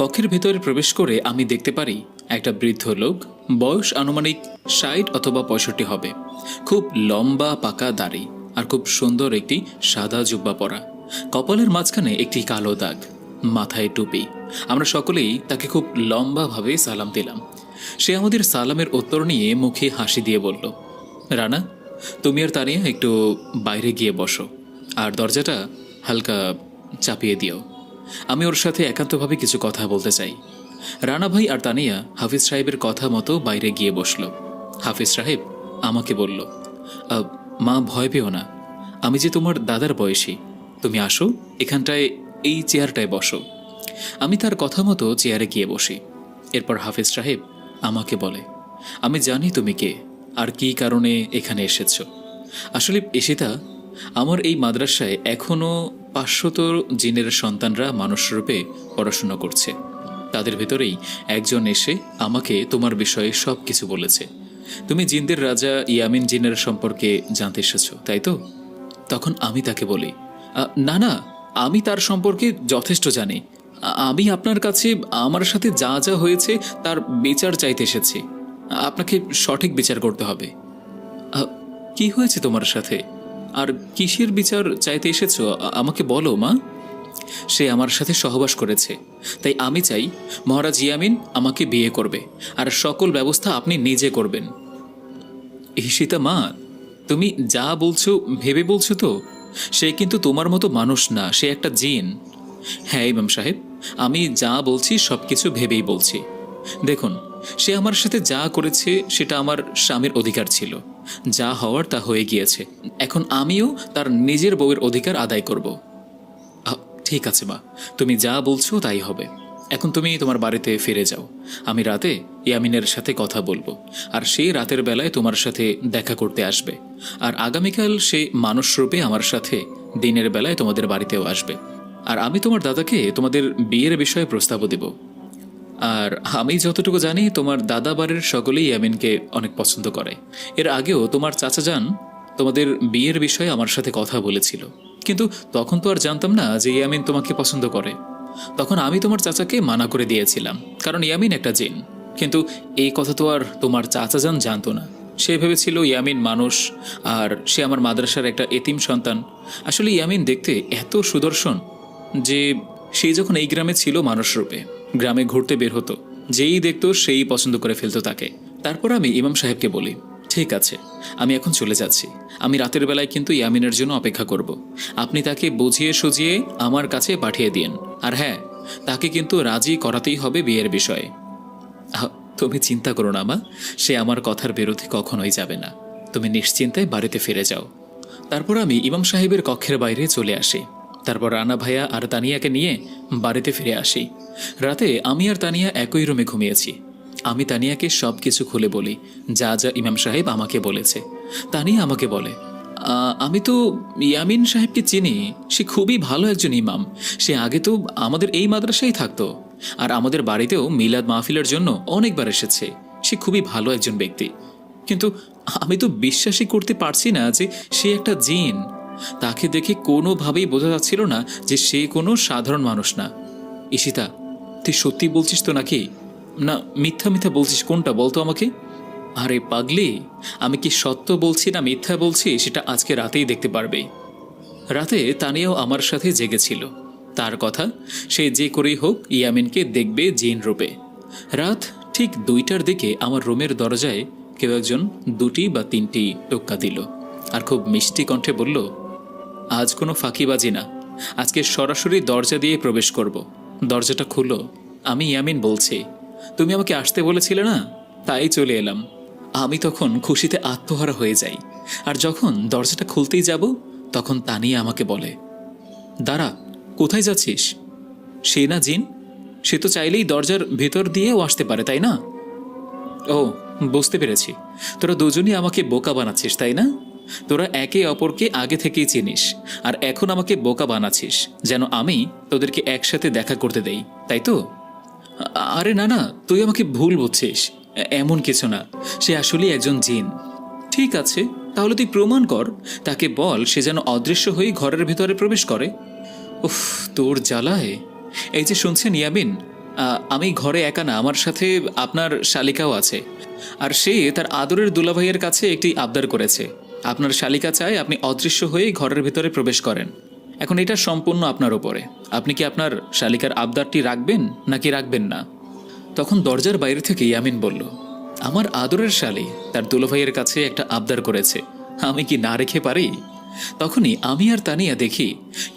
কক্ষের ভেতরে প্রবেশ করে আমি দেখতে পারি একটা বৃদ্ধ লোক, বয়স আনুমানিক 60 অথবা 65 হবে। খুব লম্বা পাকা দাড়ি আর খুব সুন্দর একটি সাদা জুব্বা পরা, কপালের মাঝখানে একটি কালো দাগ, মাথায় টুপি। আমরা সকলেই তাকে খুব লম্বাভাবে সালাম দিলাম। সে আমাদের সালামের উত্তর নিয়ে মুখে হাসি দিয়ে বলল, রানা, তুমি আর তানিয়া একটু বাইরে গিয়ে বসো আর দরজাটা হালকা চাপিয়ে দিও। আমি ওর সাথে একান্তভাবে কিছু কথা বলতে চাই। রানা ভাই আর তানিয়া হাফিজ সাহেবের কথা মতো বাইরে গিয়ে বসল। হাফিজ সাহেব আমাকে বলল, মা ভয় পেও না, আমি যে তোমার দাদার বয়সী, তুমি আসো এখানটায়, এই চেয়ারটায় বসো। আমি তার কথা মতো চেয়ারে গিয়ে বসি। এরপর হাফিজ সাহেব আমাকে বলে, আমি জানি তুমি কে আর কী কারণে এখানে এসেছো। আসলে এসিতা, আমার এই মাদ্রাসায় এখনও 500 জিনের সন্তানরা মানুষরূপে পড়াশোনা করছে। তাদের ভেতরেই একজন এসে আমাকে তোমার বিষয়ে সব কিছু বলেছে। তুমি জিনদের রাজা ইয়ামিন জিনের সম্পর্কে জানতে এসেছো, তাই তো? তখন আমি তাকে বলি, না না, আমি তার সম্পর্কে যথেষ্ট জানি। আমি আপনার কাছে আমার সাথে যা যা হয়েছে তার বিচার চাইতে এসেছি। আপনাকে সঠিক বিচার করতে হবে। কি হয়েছে তোমার সাথে আর কিসের বিচার চাইতে এসেছো আমাকে বলো মা। সে আমার সাথে সহবাস করেছে, তাই আমি চাই মহারাজ ইয়ামিন আমাকে বিয়ে করবে আর সকল ব্যবস্থা আপনি নিজে করবেন। ঈশিতা মা, তুমি যা বলছো ভেবে বলছো তো? সে কিন্তু তোমার মতো মানুষ না, সে একটা জিন। হ্যাঁ ইমাম সাহেব, আমি যা বলছি সব কিছু ভেবেই বলছি। দেখুন, সে আমার সাথে যা করেছে সেটা আমার স্বামীর অধিকার ছিল, যা হওয়ার তা হয়ে গিয়েছে। এখন আমিও তার নিজের বউয়ের অধিকার আদায় করব। ঠিক আছে মা, তুমি যা বলছো তাই হবে। এখন তুমি তোমার বাড়িতে ফিরে যাও। আমি রাতে ইয়ামিনের সাথে কথা বলবো, আর সে রাতের বেলায় তোমার সাথে দেখা করতে আসবে। আর আগামীকাল সে মানুষ রূপে আমার সাথে দিনের বেলায় তোমাদের বাড়িতেও আসবে। আর আমি তোমার দাদাকে তোমাদের বিয়ের বিষয়ে প্রস্তাবও দেব। আর আমি যতটুকু জানি তোমার দাদা বাড়ির সকলেই ইয়ামিনকে অনেক পছন্দ করে। এর আগেও তোমার চাচা যান তোমাদের বিয়ের বিষয়ে আমার সাথে কথা বলেছিল, কিন্তু তখন তো আর জানতাম না যে ইয়ামিন তোমাকে পছন্দ করে। তখন আমি তোমার চাচাকে মানা করে দিয়েছিলাম, কারণ ইয়ামিন একটা জিন। কিন্তু এই কথা তো আর তোমার চাচা যান জানতো না। সে ভেবেছিল ইয়ামিন মানুষ, আর সে আমার মাদ্রাসার একটা এতিম সন্তান। আসলে ইয়ামিন দেখতে এত সুদর্শন যে সে যখন এই গ্রামে ছিল মানুষ রূপে, গ্রামে ঘুরতে বের হতো, যেই দেখতো সেই পছন্দ করে ফেলতো তাকে। তারপর আমি ইমাম সাহেবকে বলি, ঠিক আছে, আমি এখন চলে যাচ্ছি। আমি রাতের বেলায় কিন্তু ইয়ামিনের জন্য অপেক্ষা করব। আপনি তাকে বুঝিয়ে সুঝিয়ে আমার কাছে পাঠিয়ে দিন। আর হ্যাঁ, তাকে কিন্তু রাজি করাতেই হবে বিয়ের বিষয়ে। তুমি চিন্তা করো না মা, সে আমার কথার বিরুদ্ধে কখনোই যাবে না। তুমি নিশ্চিন্তায় বাড়িতে ফিরে যাও। তারপর আমি ইমাম সাহেবের কক্ষের বাইরে চলে আসি। তারপর রানা ভাইয়া আর তানিয়াকে নিয়ে বাড়িতে ফিরে আসি। রাতে আমি আর তানিয়া একই রুমে ঘুমিয়েছি। আমি তানিয়াকে সব কিছু খুলে বলি, যা যা ইমাম সাহেব আমাকে বলেছে। তানিয়া আমাকে বলে, আমি তো ইয়ামিন সাহেবকে চিনি, সে খুবই ভালো একজন ইমাম। সে আগে তো আমাদের এই মাদ্রাসায় থাকতো, আর আমাদের বাড়িতেও মিলাদ মাহফিলের জন্য অনেকবার এসেছে। সে খুবই ভালো একজন ব্যক্তি। কিন্তু আমি তো বিশ্বাসই করতে পারছি না যে সে একটা জিন। তাকে দেখে কোনোভাবেই বোঝা যাচ্ছিল না যে সে কোনো সাধারণ মানুষ না। ঈশিতা, তুই সত্যি বলছিস তো নাকি না মিথ্যা মিথ্যা বলছিস? কোনটা বলতো আমাকে। আরে পাগলি, আমি কি সত্য বলছি না মিথ্যা বলছি সেটা আজকে রাতেই দেখতে পারবে। রাতে তানিয়াও আমার সাথে জেগেছিল। তার কথা, সে যে করেই হোক ইয়ামিনকে দেখবে জিন রূপে। রাত ঠিক 2টার দিকে আমার রুমের দরজায় কেউ একজন 2টি বা 3টি টোক্কা দিল, আর খুব মিষ্টি কণ্ঠে বলল, আজ কোনো ফাঁকিবাজি না, আজকে সরাসরি দরজা দিয়ে প্রবেশ করব। দরজাটা খুলো। আমি ইয়ামিন বলছি। তুমি আমাকে আসতে বলেছিলে না, তাই চলে এলাম। আমি তখন খুশিতে আত্মহারা হয়ে যাই। আর যখন দরজাটা খুলতেই যাব, তখন তানিয়া আমাকে বলে, দাঁড়া, কোথায় যাচ্ছিস? সে না জিন, সে তো চাইলেই দরজার ভেতর দিয়েও আসতে পারে, তাই না? ও, বুঝতে পেরেছি। তোরা দুজনই আমাকে বোকা বানাচ্ছিস, তাই না? তোরা একে অপরকে আগে থেকেই চিনিস, আর এখন আমাকে বোকা বানাচ্ছিস যেন আমি তোদেরকে একসাথে দেখা করতে দেই, তাই তো? আরে না না, তুই আমাকে ভুল বুঝছিস। এমন কিছু না, সে আসলেই একজন জিন। ঠিক আছে, তাহলে তুই প্রমাণ কর। তাকে বল সে যেন অদৃশ্য হয়ে ঘরের ভেতরে প্রবেশ করে। উফ, তোর জ্বালায়। এই যে শুনছেন ইয়ামিন, আমি ঘরে একা না, আমার সাথে আপনার শালিকাও আছে। আর সে তার আদরের দুলাভাইয়ের কাছে একটি আবদার করেছে। আপনার শালিকা চায় আপনি অদৃশ্য হয়ে ঘরের ভেতরে প্রবেশ করেন। এখন এটা সম্পূর্ণ আপনার ওপরে। আপনি কি আপনার শালিকার আবদারটি রাখবেন নাকি রাখবেন না? তখন দরজার বাইরে থেকে ইয়ামিন বলল, আমার আদরের শালি তার দুলাভাইয়ের কাছে একটা আবদার করেছে, আমি কি না রেখে পারি? তখনই আমি আর তানিয়া দেখি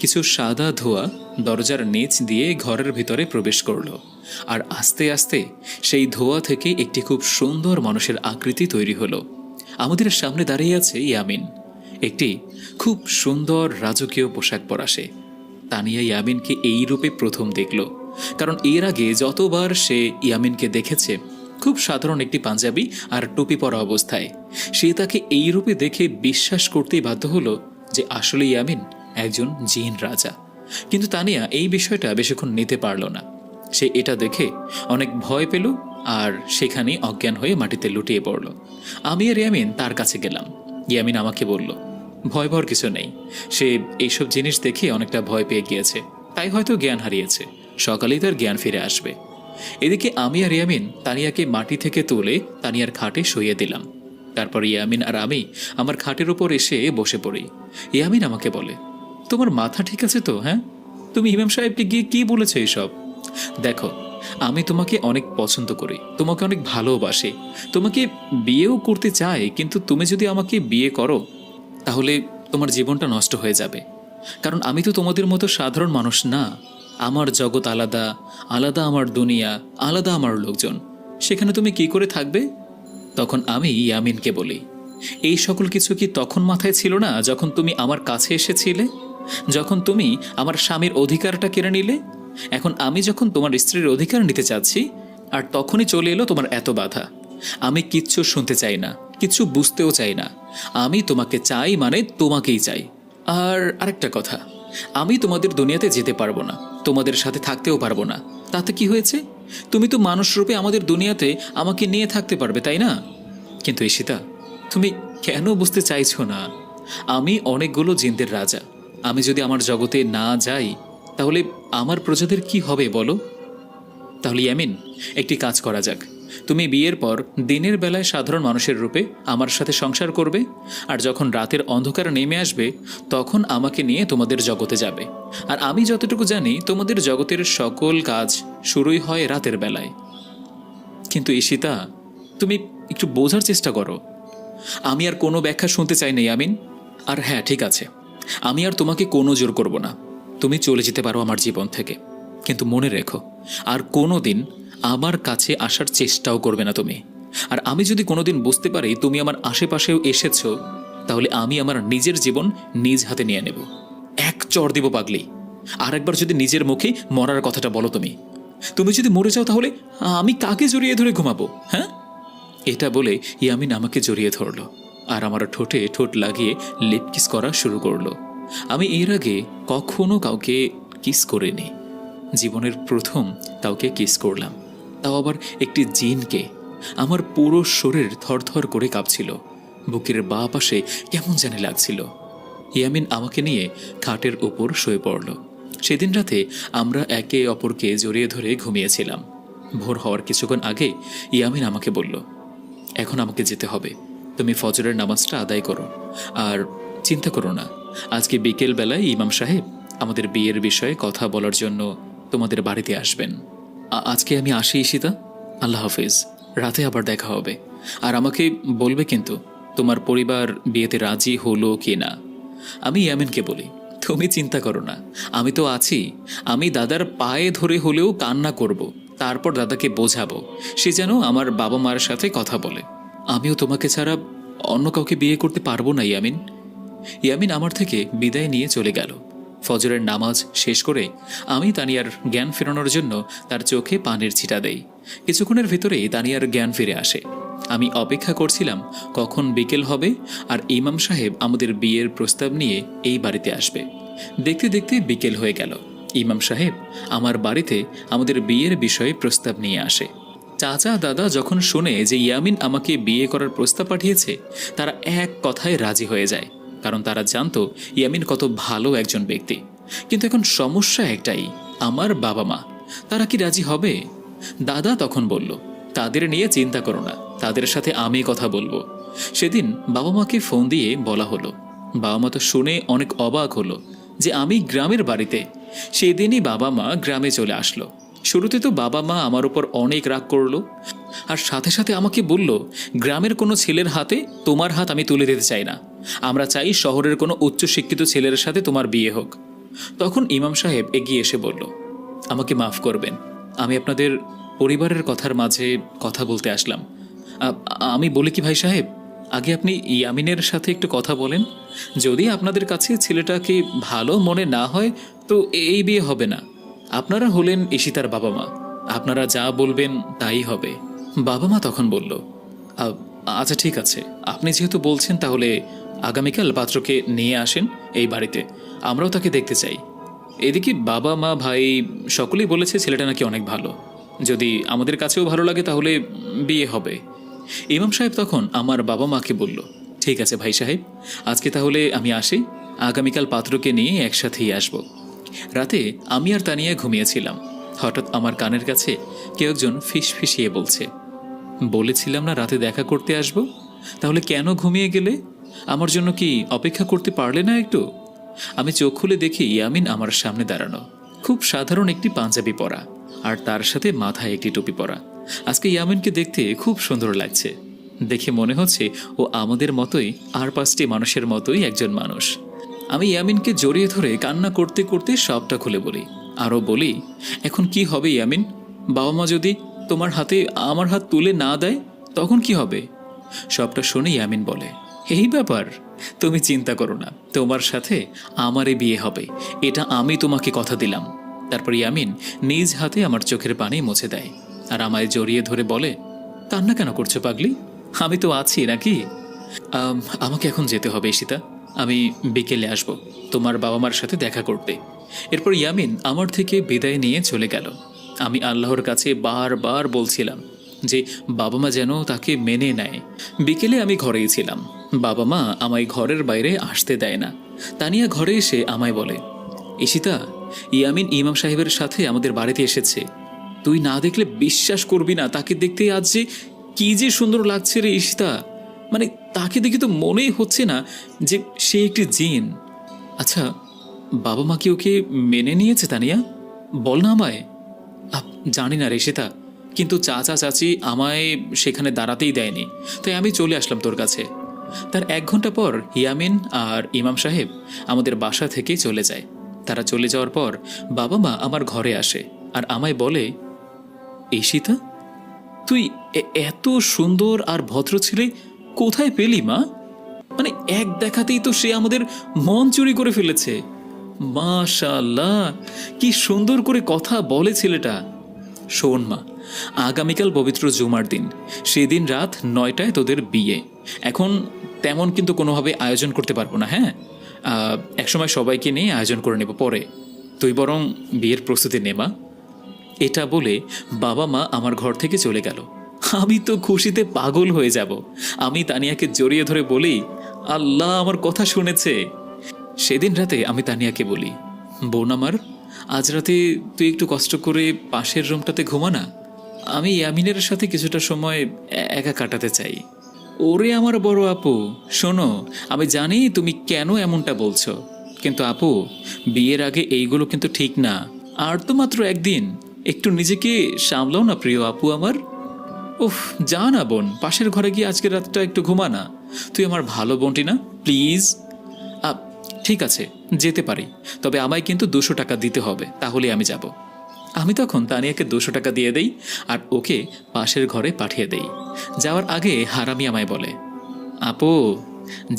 কিছু সাদা ধোঁয়া দরজার নিচ দিয়ে ঘরের ভিতরে প্রবেশ করলো। আর আস্তে আস্তে সেই ধোঁয়া থেকে একটি খুব সুন্দর মানুষের আকৃতি তৈরি হলো। আমাদের সামনে দাঁড়িয়ে আছে ইয়ামিন, একটি খুব সুন্দর রাজকীয় পোশাক পরা সে। তানিয়া ইয়ামিনকে এই রূপে প্রথম দেখল, কারণ এর আগে যতবার সে ইয়ামিনকে দেখেছে খুব সাধারণ একটি পাঞ্জাবি আর টুপি পরা অবস্থায়, সে তাকে এই রূপে দেখে বিশ্বাস করতেই বাধ্য হলো যে আসলে ইয়ামিন একজন জিন রাজা। কিন্তু তানিয়া এই বিষয়টা বেশিক্ষণ নিতে পারল না। সে এটা দেখে অনেক ভয় পেল, আর সেখানে অজ্ঞান হয়ে মাটিতে লুটিয়ে পড়ল। আমি আর ইয়ামিন তার কাছে গেলাম। ইয়ামিন আমাকে বলল, ভয় ভর কিছু নেই, সে এইসব জিনিস দেখে অনেকটা ভয় পেয়ে গিয়েছে, তাই হয়তো জ্ঞান হারিয়েছে, সকালেই তার জ্ঞান ফিরে আসবে। এদিকে আমি আর ইয়ামিন তানিয়াকে মাটি থেকে তুলে তানিয়ার খাটে শুইয়ে দিলাম। তারপর ইয়ামিন আর আমি আমার খাটের উপর এসে বসে পড়ি। ইয়ামিন আমাকে বলে, তোমার মাথা ঠিক আছে তো? হ্যাঁ, তুমি ইমাম সাহেবকে গিয়ে কি বলেছো এইসব? দেখো, আমি তোমাকে অনেক পছন্দ করি, তোমাকে অনেক ভালোবাসি, তোমাকে বিয়েও করতে চাই, কিন্তু তুমি যদি আমাকে বিয়ে করো তাহলে তোমার জীবনটা নষ্ট হয়ে যাবে। কারণ আমি তো তোমাদের মতো সাধারণ মানুষ না। আমার জগৎ আলাদা, আলাদা আমার দুনিয়া, আলাদা আমার লোকজন। সেখানে তুমি কি করে থাকবে? তখন আমি ইয়ামিনকে বলি, এই সকল কিছু কি তখন মাথায় ছিল না যখন তুমি আমার কাছে এসেছিলে, যখন তুমি আমার স্বামীর অধিকারটা কেড়ে নিলে? এখন আমি যখন তোমার স্ত্রীর অধিকার নিতে চাচ্ছি, আর তখনই চলে এলো তোমার এত বাধা। আমি কিচ্ছু শুনতে চাই না, কিচ্ছু বুঝতেও চাই না। আমি তোমাকে চাই মানে তোমাকেই চাই। আর আরেকটা কথা, আমি তোমাদের দুনিয়াতে যেতে পারবো না, তোমাদের সাথে থাকতেও পারবো না। তাতে কি হয়েছে? তুমি তো মানুষ রূপে আমাদের দুনিয়াতে আমাকে নিয়ে থাকতে পারবে, তাই না? কিন্তু ঈশিতা, তুমি কেন বুঝতে চাইছো না? আমি অনেকগুলো জিনদের রাজা। আমি যদি আমার জগতে না যাই, তাহলে আমার প্রজাদের কি হবে বলো? তাহলে ইয়ামিন, একটি কাজ করা যাক। তুমি বিয়ের পর দিনের বেলায় সাধারণ মানুষের রূপে আমার সাথে সংসার করবে, আর যখন রাতের অন্ধকার নেমে আসবে তখন আমাকে নিয়ে তোমাদের জগতে যাবে। আর আমি যতটুকু জানি তোমাদের জগতের সকল কাজ শুরুই হয় রাতের বেলায়। কিন্তু ঈশিতা, তুমি একটু বোঝার চেষ্টা করো। আমি আর কোনো ব্যাখ্যা শুনতে চাই না ইয়ামিন। আর হ্যাঁ, ঠিক আছে, আমি আর তোমাকে কোনো জোর করব না। তুমি চলে যেতে পারো আমার জীবন থেকে, কিন্তু মনে রেখো, আর কোনো দিন আমার কাছে আসার চেষ্টাও করবে না তুমি। আর আমি যদি কোনোদিন বুঝতে পারি তুমি আমার আশেপাশেও এসেছো, তাহলে আমি আমার নিজের জীবন নিজ হাতে নিয়ে নেব। এক চড় দিব পাগলি। আর একবার যদি নিজের মুখে মরার কথাটা বলো তুমি, তুমি যদি মরে যাও তাহলে আমি কাকে জড়িয়ে ধরে ঘুমাবো? হ্যাঁ? এটা বলে ইয়ামিন আমাকে জড়িয়ে ধরলো আর আমার ঠোঁটে ঠোঁট লাগিয়ে লিপ কিস করা শুরু করলো। আমি এর আগে কখনো কাউকে কিস করিনি। জীবনের প্রথম কাউকে কিস করলাম, তাও আবার একটি জিনকে। আমার পুরো শরীর থরথর করে কাঁপছিল, বুকের বাঁ পাশে কেমন জানি লাগছিল। ইয়ামিন আমাকে নিয়ে খাটের উপর শুয়ে পড়ল। সেদিন রাতে আমরা একে অপরকে জড়িয়ে ধরে ঘুমিয়েছিলাম। ভোর হওয়ার কিছুক্ষণ আগে ইয়ামিন আমাকে বলল, এখন আমাকে যেতে হবে, তুমি ফজরের নামাজটা আদায় করো। আর চিন্তা করো না, আজকে বিকেল বেলায় ইমাম সাহেব আমাদের বিয়ের বিষয়ে কথা বলার জন্য তোমাদের বাড়িতে আসবেন। আজকে আমি আসি ঈশিতা, আল্লাহ হাফিজ, রাতে আবার দেখা হবে। আর আমাকে বলবে কিন্তু তোমার পরিবার বিয়েতে রাজি হলো কি না। আমি ইয়ামিনকে বলি, তুমি চিন্তা করো না, আমি তো আছি। আমি দাদার পায়ে ধরে হলেও কান্না করব, তারপর দাদাকে বোঝাবো সে যেন আমার বাবা মার সাথে কথা বলে। আমিও তোমাকে ছাড়া অন্য কাউকে বিয়ে করতে পারবো না ইয়ামিন। ইয়ামিন আমার থেকে বিদায় নিয়ে চলে গেল। ফজরের নামাজ শেষ করে আমি তানিয়ার জ্ঞান ফেরানোর জন্য তার চোখে পানির ছিটা দেই। কিছুক্ষণের ভেতরেই তানিয়ার জ্ঞান ফিরে আসে। আমি অপেক্ষা করছিলাম কখন বিকেল হবে আর ইমাম সাহেব আমাদের বিয়ের প্রস্তাব নিয়ে এই বাড়িতে আসবে। দেখতে দেখতে বিকেল হয়ে গেল। ইমাম সাহেব আমার বাড়িতে আমাদের বিয়ের বিষয়ে প্রস্তাব নিয়ে আসে। চাচা দাদা যখন শুনে যে ইয়ামিন আমাকে বিয়ে করার প্রস্তাব পাঠিয়েছে, তারা এক কথায় রাজি হয়ে যায়, কারণ তারা জানতো ইয়ামিন কত ভালো একজন ব্যক্তি। কিন্তু এখন সমস্যা একটাই, আমার বাবা মা, তারা কি রাজি হবে? দাদা তখন বলল, তাদের নিয়ে চিন্তা করো না, তাদের সাথে আমি কথা বলবো। সেদিন বাবা মাকে ফোন দিয়ে বলা হলো। বাবা মা তো শুনে অনেক অবাক হলো যে আমি গ্রামের বাড়িতে। সেদিনই বাবা মা গ্রামে চলে আসলো। শুরুতে তো বাবা মা আমার উপর অনেক রাগ করলো, আর সাথে সাথে আমাকে বলল, গ্রামের কোনো ছেলের হাতে তোমার হাত আমি তুলে দিতে চাই না, আমরা চাই শহরের কোনো উচ্চশিক্ষিত ছেলের সাথে তোমার বিয়ে হোক। তখন ইমাম সাহেব এগিয়ে এসে বলল, আমাকে মাফ করবেন, আমি আপনাদের পরিবারের কথার মাঝে কথা বলতে আসলাম। আমি বলি কি ভাই সাহেব, আগে আপনি ইয়ামিনের সাথে একটু কথা বলেন। যদি আপনাদের কাছে ছেলেটাকে ভালো মনে না হয় তো এই বিয়ে হবে না। আপনারা হলেন ঈশিতার বাবা মা, আপনারা যা বলবেন তাই হবে। বাবা মা তখন বলল, আচ্ছা ঠিক আছে, আপনি যেহেতু বলছেন তাহলে আগামীকাল পাত্রকে নিয়ে আসেন এই বাড়িতে, আমরাও তাকে দেখতে চাই। এদিকে বাবা মা ভাই সকলেই বলেছে ছেলেটা নাকি অনেক ভালো, যদি আমাদের কাছেও ভালো লাগে তাহলে বিয়ে হবে। ইমাম সাহেব তখন আমার বাবা মাকে বলল, ঠিক আছে ভাই সাহেব, আজকে তাহলে আমি আসি, আগামীকাল পাত্রকে নিয়ে একসাথেই আসব। রাতে আমি আর তানিয়া ঘুমিয়েছিলাম। হঠাৎ আমার কানের কাছে কেউ একজন ফিসফিসিয়ে বলছে, বলেছিলাম না রাতে দেখা করতে আসব, তাহলে কেন ঘুমিয়ে গেলে? আমার জন্য কি অপেক্ষা করতে পারলে না একটু? আমি চোখ খুলে দেখি ইয়ামিন আমার সামনে দাঁড়ানো, খুব সাধারণ একটি পাঞ্জাবি পরা আর তার সাথে মাথায় একটি টুপি পরা। আজকে ইয়ামিনকে দেখতে খুব সুন্দর লাগছে। দেখে মনে হচ্ছে ও আমাদের মতোই আর 5টি মানুষের মতোই একজন মানুষ। আমি ইয়ামিনকে জড়িয়ে ধরে কান্না করতে করতে সবটা খুলে বলি। আরও বলি, এখন কি হবে ইয়ামিন? বাবা মা যদি তোমার হাতে আমার হাত তুলে না দেয়, তখন কি হবে? সবটা শুনে ইয়ামিন বলে, এই ব্যাপার, তুমি চিন্তা করো না, তোমার সাথে আমারই বিয়ে হবে, এটা আমি তোমাকে কথা দিলাম। তারপর ইয়ামিন নিজ হাতে আমার চোখের পানি মুছে দেয় আর আমায় জড়িয়ে ধরে বলে, কান্না কেন করছো পাগলি, আমি তো আছি নাকি? আমাকে এখন যেতে হবে ঈশিতা, আমি বিকেলে আসব তোমার বাবা মার সাথে দেখা করতে। এরপর ইয়ামিন আমার থেকে বিদায় নিয়ে চলে গেল। আমি আল্লাহর কাছে বারবার বলছিলাম যে বাবা মা যেন তাকে মেনে নেয়। বিকেলে আমি ঘরেই ছিলাম, বাবা মা আমায় ঘরের বাইরে আসতে দেয় না। তানিয়া ঘরে এসে আমায় বলে, ঈশিতা, ইয়ামিন ইমাম সাহেবের সাথে আমাদের বাড়িতে এসেছে, তুই না দেখলে বিশ্বাস করবি না, তাকে দেখতে আজ যে কি যে সুন্দর লাগছে রে ঈশিতা, মানে তাকে দেখে তো মনেই হচ্ছে না যে সে একটি জিন। আচ্ছা, বাবা মা কি ওকে মেনে নিয়েছে তানিয়া? বল না আমায়। জানি না রে ঈশিতা, কিন্তু চাচা চাচি আমায় সেখানে দাঁড়াতেই দেয়নি, তাই আমি চলে আসলাম তোর কাছে। তার 1 ঘন্টা পর ইয়ামিন আর ইমাম সাহেব আমাদের বাসা থেকে চলে যায়। তারা চলে যাওয়ার পর বাবা মা আমার ঘরে আসে আর আমায় বলে, ঈশিতা, তুই এত সুন্দর আর ভদ্র ছেলে কোথায় পেলি মা? মানে এক দেখাতেই তো সে আমাদের মন চুরি করে ফেলেছে। মাশাআল্লাহ, কি সুন্দর করে কথা বলে ছেলেটা। শোন মা, আগামীকাল পবিত্র জুমার দিন, সেদিন রাত 9টায় তোদের বিয়ে। এখন তেমন কিন্তু কোনোভাবে আয়োজন করতে পারবো না, হ্যাঁ? একসময় সবাইকে নিয়ে আয়োজন করে নেব পরে, তুই বরং বিয়ের প্রস্তুতি নে মা। এটা বলে বাবা মা আমার ঘর থেকে চলে গেল। আমি তো খুশিতে পাগল হয়ে যাব। আমি তানিয়াকে জড়িয়ে ধরে বলি, আল্লাহ আমার কথা শুনেছে। সেদিন রাতে আমি তানিয়াকে বলি, বোন আমার, আজ রাতে তুই একটু কষ্ট করে পাশের রুমটাতে ঘুমা না, আমি ইয়ামিনের সাথে কিছুটা সময় একা কাটাতে চাই। ওরে আমার বড় আপু, শোনো, আমি জানি তুমি কেন এমনটা বলছো, কিন্তু আপু, বিয়ের আগে এইগুলো কিন্তু ঠিক না। আর তো মাত্র 1 দিন, একটু নিজেকে সামলাও না প্রিয় আপু আমার। উফ, যা না বোন, পাশের ঘরে গিয়ে আজকের রাতটা একটু ঘুমা না, তুই আমার ভালো বোনটি না, প্লিজ। ঠিক আছে, যেতে পারি, তবে আমায় কিন্তু 200 টাকা দিতে হবে, তাহলে আমি যাব। আমি তখন তানিয়াকে 200 টাকা দিয়ে দেই আর ওকে পাশের ঘরে পাঠিয়ে দেই। যাওয়ার আগে হারামি আমায় বলে, আপু,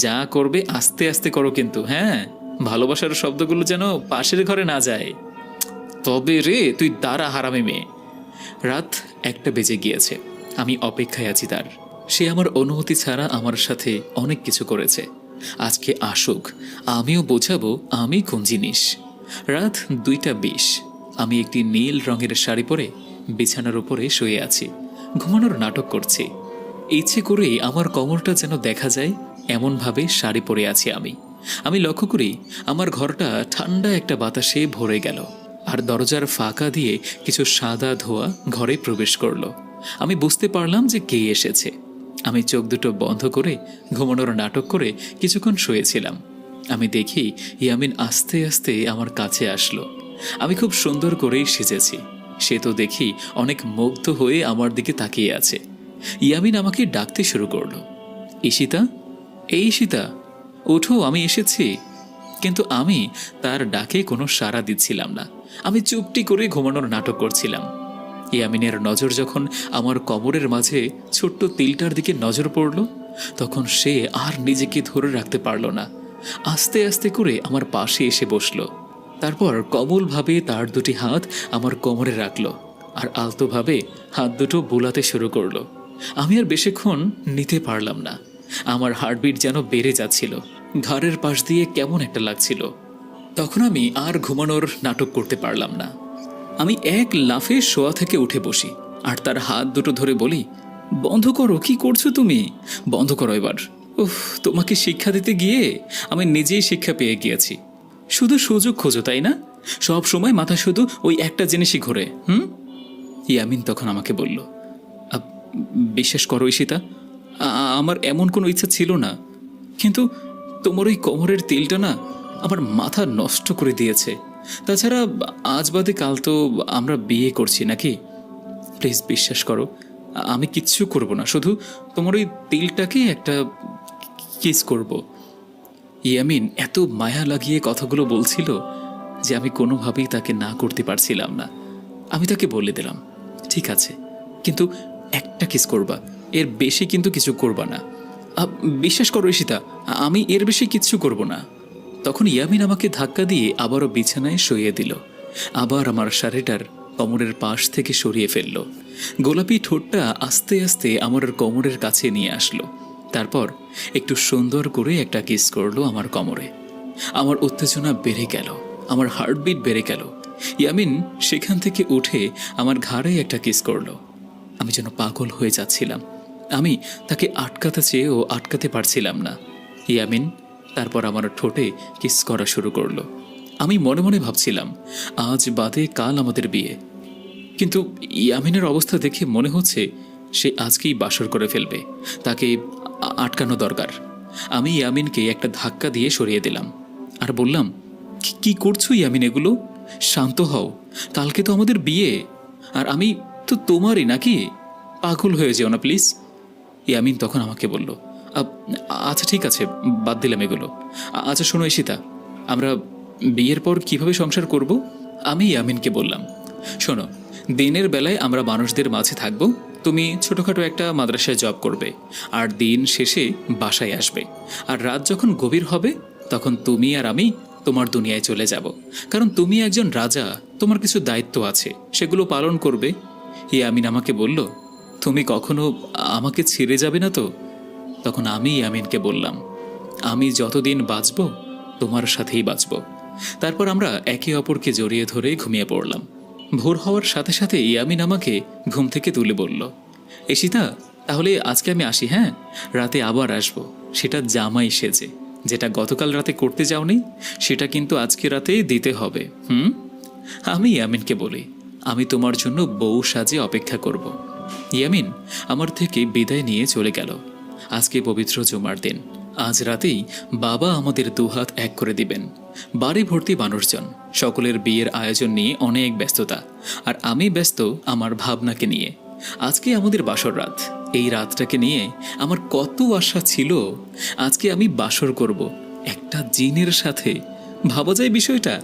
যা করবে আস্তে আস্তে করো কিন্তু, হ্যাঁ? ভালোবাসার শব্দগুলো যেন পাশের ঘরে না যায়। তবে রে, তুই দাঁড়া হারামি মেয়ে। রাত 1টা বেজে গিয়েছে, আমি অপেক্ষায় আছি তার। সে আমার অনুমতি ছাড়া আমার সাথে অনেক কিছু করেছে, আজকে আসুক, আমিও বোঝাবো আমি কোন জিনিস। রাত 2টা 20, আমি একটি নীল রঙের শাড়ি পরে বিছানার উপরে শুয়ে আছি, ঘুমানোর নাটক করছি। ইচ্ছে করেই আমার কোমরটা যেন দেখা যায় এমনভাবে শাড়ি পরে আছি আমি। আমি লক্ষ্য করি আমার ঘরটা ঠান্ডা একটা বাতাসে ভরে গেল আর দরজার ফাঁকা দিয়ে কিছু সাদা ধোঁয়া ঘরে প্রবেশ করলো। আমি বুঝতে পারলাম যে কে এসেছে। আমি চোখ দুটো বন্ধ করে ঘুমানোর নাটক করে কিছুক্ষণ শুয়েছিলাম। আমি দেখি ইয়ামিন আস্তে আস্তে আমার কাছে আসলো। আমি খুব সুন্দর করেই সেজেছি, সে তো দেখি অনেক মুগ্ধ হয়ে আমার দিকে তাকিয়ে আছে। ইয়ামিন আমাকে ডাকতে শুরু করলো, ঈশিতা, এই ঈশিতা, ওঠো, আমি এসেছি। কিন্তু আমি তার ডাকে কোনো সাড়া দিচ্ছিলাম না, আমি চুপটি করে ঘুমানোর নাটক করছিলাম। ইয়ামিনের নজর যখন আমার কোমরের মাঝে ছোট্ট তিলটার দিকে নজর পড়ল, তখন সে আর নিজেকে ধরে রাখতে পারল না, আস্তে আস্তে করে আমার পাশে এসে বসলো। তারপর কোমলভাবে তার 2টি হাত আমার কোমরে রাখলো আর আলতোভাবে হাত দুটো বুলাতে শুরু করলো। আমি আর বেশিক্ষণ নিতে পারলাম না, আমার হার্টবিট যেন বেড়ে যাচ্ছিল, ঘাড়ের পাশ দিয়ে কেমন একটা লাগছিল। তখন আমি আর ঘুমানোর নাটক করতে পারলাম না। আমি এক লাফে শোয়া থেকে উঠে বসি আর তার হাত দুটো ধরে বলি, বন্ধ করো, কি করছো তুমি? বন্ধ করো এবার। উফ, তোমাকে শিক্ষা দিতে গিয়ে আমি নিজেই শিক্ষা পেয়ে গিয়েছি। শুধু সুযোগ খোঁজো, তাই না? সব সময় মাথা শুধু ওই একটা জিনিসই ঘোরে। ইয়ামিন তখন আমাকে বলল, বিশ্বাস করো ঈশিতা, আমার এমন কোনো ইচ্ছা ছিল না, কিন্তু তোমার ওই কোমরের তিলটা না আমার মাথা নষ্ট করে দিয়েছে। তাছাড়া আজ বাদে কাল তো আমরা বিয়ে করছি নাকি? প্লিজ বিশ্বাস করো, আমি কিচ্ছু করব না, শুধু তোমার ওই তিলটাকে একটা কিস করব। ইয়ামিন এত মায়া লাগিয়ে কথাগুলো বলছিল যে আমি কোনোভাবেই তাকে না করতে পারছিলাম না। আমি তাকে বলে দিলাম, ঠিক আছে, কিন্তু একটা কিস করবা, এর বেশি কিন্তু কিছু করবা না। বিশ্বাস করো ঈশিতা, আমি এর বেশি কিচ্ছু করব না। তখন ইয়ামিন আমাকে ধাক্কা দিয়ে আবারও বিছানায় শুইয়ে দিল, আবার আমার শাড়িটার কোমরের পাশ থেকে সরিয়ে ফেলল। গোলাপি ঠোঁটটা আস্তে আস্তে আমার কোমরের কাছে নিয়ে আসলো। তারপর একটু সুন্দর করে একটা কিস করলো আমার কোমরে। আমার উত্তেজনা বেড়ে গেল, আমার হার্টবিট বেড়ে গেল। ইয়ামিন সেখান থেকে উঠে আমার ঘাড়ে একটা কিস করলো। আমি যেন পাগল হয়ে যাচ্ছিলাম। আমি তাকে আটকাতে চেয়েও আটকাতে পারছিলাম না। ইয়ামিন তারপর আমার ঠোঁটে কিস করা শুরু করলো। আমি মনে মনে ভাবছিলাম, আজ বাদে কাল আমাদের বিয়ে। কিন্তু ইয়ামিনের অবস্থা দেখে মনে হচ্ছে সে আজকেই বাসর করে ফেলবে। তাকে আটকানো দরকার। আমি ইয়ামিনকে একটা ধাক্কা দিয়ে সরিয়ে দিলাম আর বললাম, কি করছো ইয়ামিন এগুলো? শান্ত হও, কালকে তো আমাদের বিয়ে, আর আমি তো তোমারই নাকি? পাগল হয়ে যেও না প্লিজ। ইয়ামিন তখন আমাকে বলল, আচ্ছা ঠিক আছে, বাদ দিলাম এগুলো। আচ্ছা শোনো ঈশিতা, আমরা বিয়ের পর কিভাবে সংসার করব? আমি ইয়ামিনকে বললাম, শোনো, দিনের বেলায় আমরা মানুষদের মাঝে থাকবো, তুমি ছোটোখাটো একটা মাদ্রাসায় জব করবে, আর দিন শেষে বাসায় আসবে। আর রাত যখন গভীর হবে তখন তুমি আর আমি তোমার দুনিয়ায় চলে যাব, কারণ তুমি একজন রাজা, তোমার কিছু দায়িত্ব আছে, সেগুলো পালন করবে। ইয়ামিন আমাকে বলল, তুমি কখনো আমাকে ছেড়ে যাবে না তো? তখন আমি ইয়ামিনকে বললাম, আমি যতদিন বাঁচব তোমার সাথেই বাঁচব। তারপর আমরা একে অপরকে জড়িয়ে ধরে ঘুমিয়ে পড়লাম। ভোর হওয়ার সাথে সাথে ইয়ামিন আমাকে ঘুম থেকে তুলে বলল, ঈশিতা, তাহলে আজকে আমি আসি, হ্যাঁ? রাতে আবার আসব, সেটা জামাই সেজে। যেটা গতকাল রাতে করতে যাওনি সেটা কিন্তু আজকে রাতে দিতে হবে। আমি ইয়ামিনকে বলি, আমি তোমার জন্য বউ সাজে অপেক্ষা করব। ইয়ামিন আমার থেকে বিদায় নিয়ে চলে গেল। আজকে পবিত্র জুমার দিন। আজ রাতেই বাবা আমাদের দুহাত এক করে দিবেন। বাড়ি ভর্তি মানুষজন, সকলের বিয়ের আয়োজন নিয়ে অনেক ব্যস্ততা, আর আমি ব্যস্ত আমার ভাবনাকে নিয়ে। আজকে আমাদের বাসর রাত। এই রাতটাকে নিয়ে আমার কত আশা ছিল। আজকে আমি বাসর করব একটা জিনের সাথে। ভাবা যায় বিষয়টা?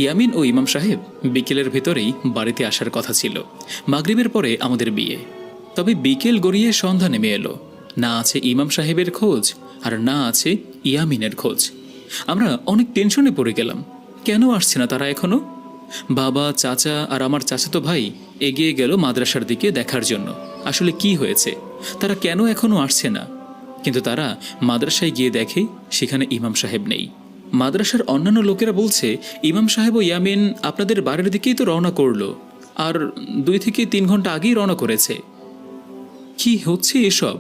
ইয়ামিন ও ইমাম সাহেব বিকেলের ভেতরেই বাড়িতে আসার কথা ছিল। মাগরিবের পরে আমাদের বিয়ে। তবে বিকেল গড়িয়ে সন্ধ্যা নেমে এলো। না আছে ইমাম সাহেবের খোঁজ, আর না আছে ইয়ামিনের খোঁজ। আমরা অনেক টেনশনে পড়ে গেলাম, কেন আসছে না তারা এখনো? বাবা, চাচা আর আমার চাচাতো ভাই এগিয়ে গেল মাদ্রাসার দিকে দেখার জন্য আসলে কি হয়েছে, তারা কেন এখনো আসছে না। কিন্তু তারা মাদ্রাসায় গিয়ে দেখে সেখানে ইমাম সাহেব নেই। মাদ্রাসার অন্যান্য লোকেরা বলছে, ইমাম সাহেব ও ইয়ামিন আপনাদের বাড়ির দিকেই তো রওনা করলো, আর 2 থেকে 3 ঘন্টা আগেই রওনা করেছে। কি হচ্ছে এসব?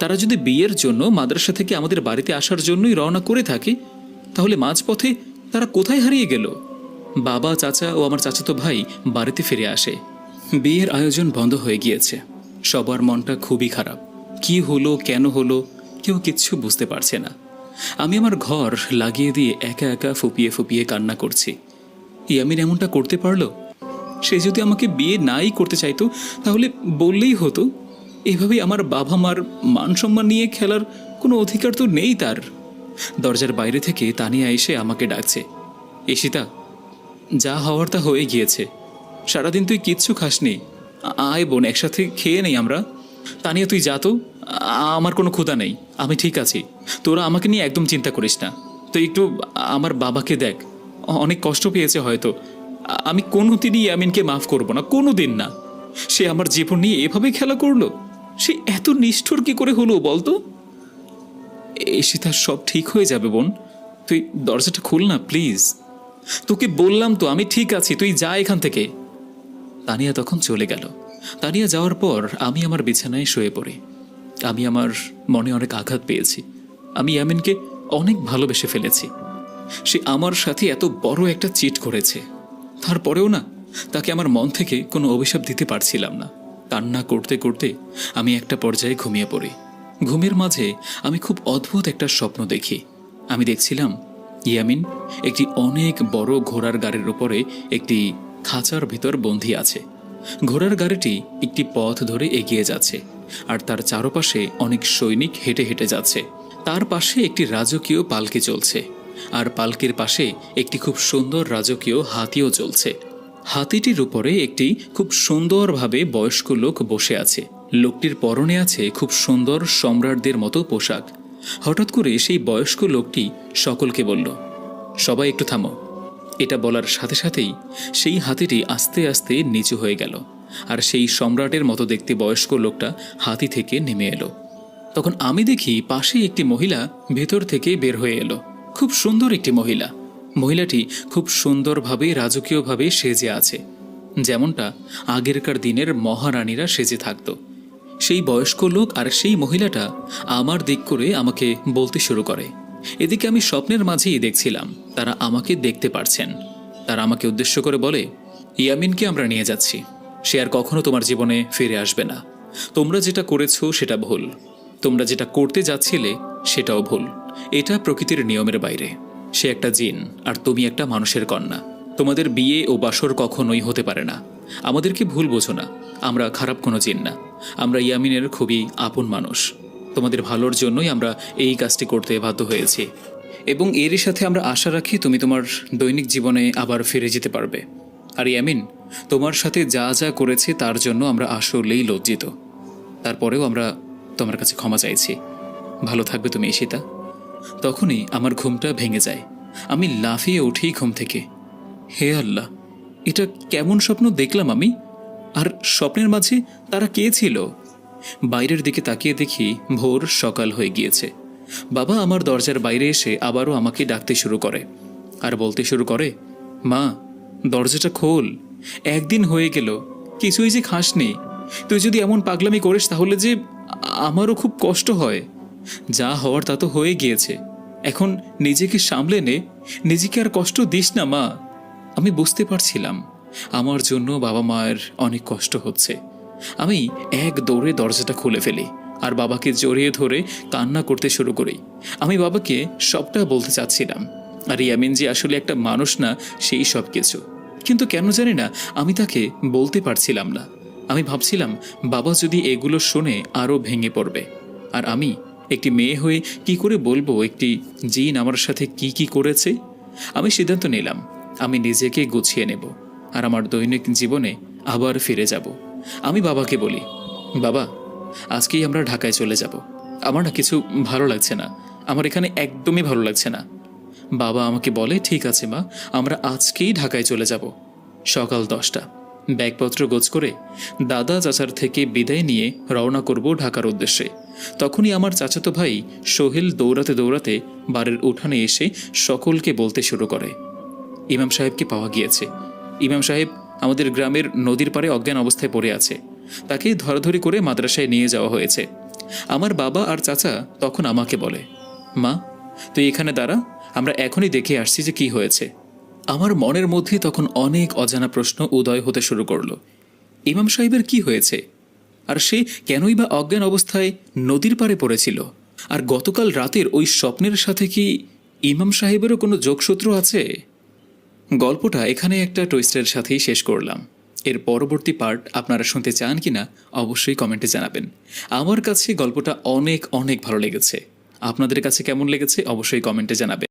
তারা যদি বিয়ের জন্য মাদ্রাসা থেকে আমাদের বাড়িতে আসার জন্যই রওনা করে থাকে, তাহলে মাঝপথে তারা কোথায় হারিয়ে গেল? বাবা, চাচা ও আমার চাচাতো ভাই বাড়িতে ফিরে আসে। বিয়ের আয়োজন বন্ধ হয়ে গিয়েছে। সবার মনটা খুবই খারাপ। কি হলো, কেন হলো, কেউ কিচ্ছু বুঝতে পারছে না। আমি আমার ঘর লাগিয়ে দিয়ে একা একা ফুপিয়ে ফুপিয়ে কান্না করছি। ইয়ামিন এমনটা করতে পারলো? সে যদি আমাকে বিয়ে নাই করতে চাইতো তাহলে বললেই হতো। এভাবেই আমার বাবা মার মান সম্মান নিয়ে খেলার কোনো অধিকার তো নেই তার। দরজার বাইরে থেকে তানিয়া এসে আমাকে ডাকছে, ঈশিতা, যা হওয়ার তা হয়ে গিয়েছে। সারাদিন তুই কিচ্ছু খাসনি, আয় বোন, একসাথে খেয়ে নেই আমরা। তানিয়া, তুই যা তো, আমার কোনো ক্ষুধা নেই, আমি ঠিক আছি। তোরা আমাকে নিয়ে একদম চিন্তা করিস না। তুই একটু আমার বাবাকে দেখ, অনেক কষ্ট পেয়েছে হয়তো। আমি কোনো দিনই ইয়ামিনকে মাফ করব না, কোনো দিন না। সে আমার জীবন নিয়ে এভাবে খেলা করলো। সে এত নিষ্ঠুর কি করে হলো বলতো? ঈশিতা, সব ঠিক হয়ে যাবে বোন, তুই দরজাটা খুল না প্লিজ। তোকে বললাম তো আমি ঠিক আছি, তুই যা এখান থেকে। তানিয়া তখন চলে গেল। তানিয়া যাওয়ার পর আমি আমার বিছানায় শুয়ে পড়ি। আমি আমার মনে অনেক আঘাত পেয়েছি। আমি ইয়ামিনকে অনেক ভালোবেসে ফেলেছি। সে আমার সাথে এত বড় একটা চিট করেছে, তারপরেও না তাকে আমার মন থেকে কোনো অভিশাপ দিতে পারছিলাম না। কান্না করতে করতে আমি একটা পর্যায়ে ঘুমিয়ে পড়ি। ঘুমের মাঝে আমি খুব অদ্ভুত একটা স্বপ্ন দেখি। আমি দেখছিলাম ইয়ামিন একটি অনেক বড় ঘোড়ার গাড়ির উপরে একটি খাঁচার ভিতর বন্দী আছে। ঘোড়ার গাড়িটি একটি পথ ধরে এগিয়ে যাচ্ছে, আর তার চারপাশে অনেক সৈনিক হেঁটে হেঁটে যাচ্ছে। তার পাশে একটি রাজকীয় পালকি চলছে, আর পালকির পাশে একটি খুব সুন্দর রাজকীয় হাতিও চলছে। হাতিটির উপরে একটি খুব সুন্দরভাবে বয়স্ক লোক বসে আছে। লোকটির পরনে আছে খুব সুন্দর সম্রাটদের মতো পোশাক। হঠাৎ করে সেই বয়স্ক লোকটি সকলকে বলল, সবাই একটু থামো। এটা বলার সাথে সাথেই সেই হাতিটি আস্তে আস্তে নিচু হয়ে গেল, আর সেই সম্রাটের মতো দেখতে বয়স্ক লোকটা হাতি থেকে নেমে এলো। তখন আমি দেখি পাশেই একটি মহিলা ভেতর থেকে বের হয়ে এলো। খুব সুন্দর একটি মহিলা। মহিলাটি খুব সুন্দরভাবে রাজকীয়ভাবে সেজে আছে, যেমনটা আগেরকার দিনের মহারানীরা সেজে থাকত। সেই বয়স্ক লোক আর সেই মহিলাটা আমার দিক করে আমাকে বলতে শুরু করে। এদিকে আমি স্বপ্নের মাঝেই দেখছিলাম তারা আমাকে দেখতে পারছেন। তারা আমাকে উদ্দেশ্য করে বলে, ইয়ামিনকে আমরা নিয়ে যাচ্ছি, সে আর কখনো তোমার জীবনে ফিরে আসবে না। তোমরা যেটা করেছো সেটা ভুল, তোমরা যেটা করতে যাচ্ছিলে সেটাও ভুল। এটা প্রকৃতির নিয়মের বাইরে। সে একটা জিন আর তুমি একটা মানুষের কন্যা। তোমাদের বিয়ে ও বাসর কখনোই হতে পারে না। আমাদেরকে ভুল বোঝো না, আমরা খারাপ কোনো জিন না। আমরা ইয়ামিনের খুবই আপন মানুষ। তোমাদের ভালোর জন্যই আমরা এই কাজটি করতে বাধ্য হয়েছি, এবং এরই সাথে আমরা আশা রাখি তুমি তোমার দৈনিক জীবনে আবার ফিরে যেতে পারবে। আর ইয়ামিন তোমার সাথে যা যা করেছে তার জন্য আমরা আসলেই লজ্জিত। তারপরেও আমরা তোমার কাছে ক্ষমা চাইছি। ভালো থাকবে তুমি, ঈশিতা। তখনই আমার ঘুমটা ভেঙে যায়। আমি লাফিয়ে উঠি ঘুম থেকে। হে আল্লাহ, এটা কেমন স্বপ্ন দেখলাম আমি? আর স্বপ্নের মাঝে তারা কে ছিল? বাইরের দিকে তাকিয়ে দেখি ভোর সকাল হয়ে গিয়েছে। বাবা আমার দরজার বাইরে এসে আবারও আমাকে ডাকতে শুরু করে আর বলতে শুরু করে, মা দরজাটা খোল, একদিন হয়ে গেল কিছুই যে খাসনি। তুই যদি এমন পাগলামি করিস তাহলে যে আমারও খুব কষ্ট হয়। যা হওয়ার তা তো হয়ে গিয়েছে, এখন নিজেকে সামলে নে, নিজেকে আর কষ্ট দিস না মা। আমি বুঝতে পারছিলাম আমার জন্য বাবা মায়ের অনেক কষ্ট হচ্ছে। আমি এক দৌড়ে দরজাটা খুলে ফেলি আর বাবাকে জড়িয়ে ধরে কান্না করতে শুরু করি। আমি বাবাকে সবটা বলতে চাচ্ছিলাম, আর ইয়ামিন যে আসলে একটা মানুষ না সেই সব কিছু, কিন্তু কেন জানি না আমি তাকে বলতে পারছিলাম না। আমি ভাবছিলাম বাবা যদি এগুলো শুনে আরও ভেঙে পড়বে, আর আমি একটি মেয়ে হয়ে কি করে বলবো একটি জিন আমার সাথে কি কি করেছে। আমি সিদ্ধান্ত নিলাম আমি নিজেকে গুছিয়ে নেব আর আমার দৈনিক জীবনে আবার ফিরে যাব। আমি বাবাকে বলি, বাবা আজকেই আমরা ঢাকায় চলে যাব। আমার না কিছু ভালো লাগছে না, আমার এখানে একদমই ভালো লাগছে না। বাবা আমাকে বলে, ঠিক আছে মা, আমরা আজকেই ঢাকায় চলে যাব। সকাল 10টা, ব্যাগপত্র গোছ করে দাদা চাচার থেকে বিদায় নিয়ে রওনা করব ঢাকার উদ্দেশ্যে। তখনই আমার চাচাতো ভাই সোহেল দৌড়াতে দৌড়াতে বাড়ির উঠানে এসে সকলকে বলতে শুরু করে, ইমাম সাহেবকে পাওয়া গিয়েছে। ইমাম সাহেব আমাদের গ্রামের নদীর পাড়ে অজ্ঞান অবস্থায় পড়ে আছে, তাকে ধরাধরি করে মাদ্রাসায় নিয়ে যাওয়া হয়েছে। আমার বাবা আর চাচা তখন আমাকে বলে, মা তুই এখানে দাঁড়া, আমরা এখনই দেখে আসছি যে কি হয়েছে। আমার মনের মধ্যে তখন অনেক অজানা প্রশ্ন উদয় হতে শুরু করলো। ইমাম সাহেবের কি হয়েছে? আর সে কেনই বা অজ্ঞান অবস্থায় নদীর পাড়ে পড়েছিল? আর গতকাল রাতের ওই স্বপ্নের সাথে কি ইমাম সাহেবেরও কোনো যোগসূত্র আছে? গল্পটা এখানে একটা টুইস্টের সাথেই শেষ করলাম। এর পরবর্তী পার্ট আপনারা শুনতে চান কিনা অবশ্যই কমেন্টে জানাবেন। আমার কাছে গল্পটা অনেক অনেক ভালো লেগেছে। আপনাদের কাছে কেমন লেগেছে অবশ্যই কমেন্টে জানাবেন।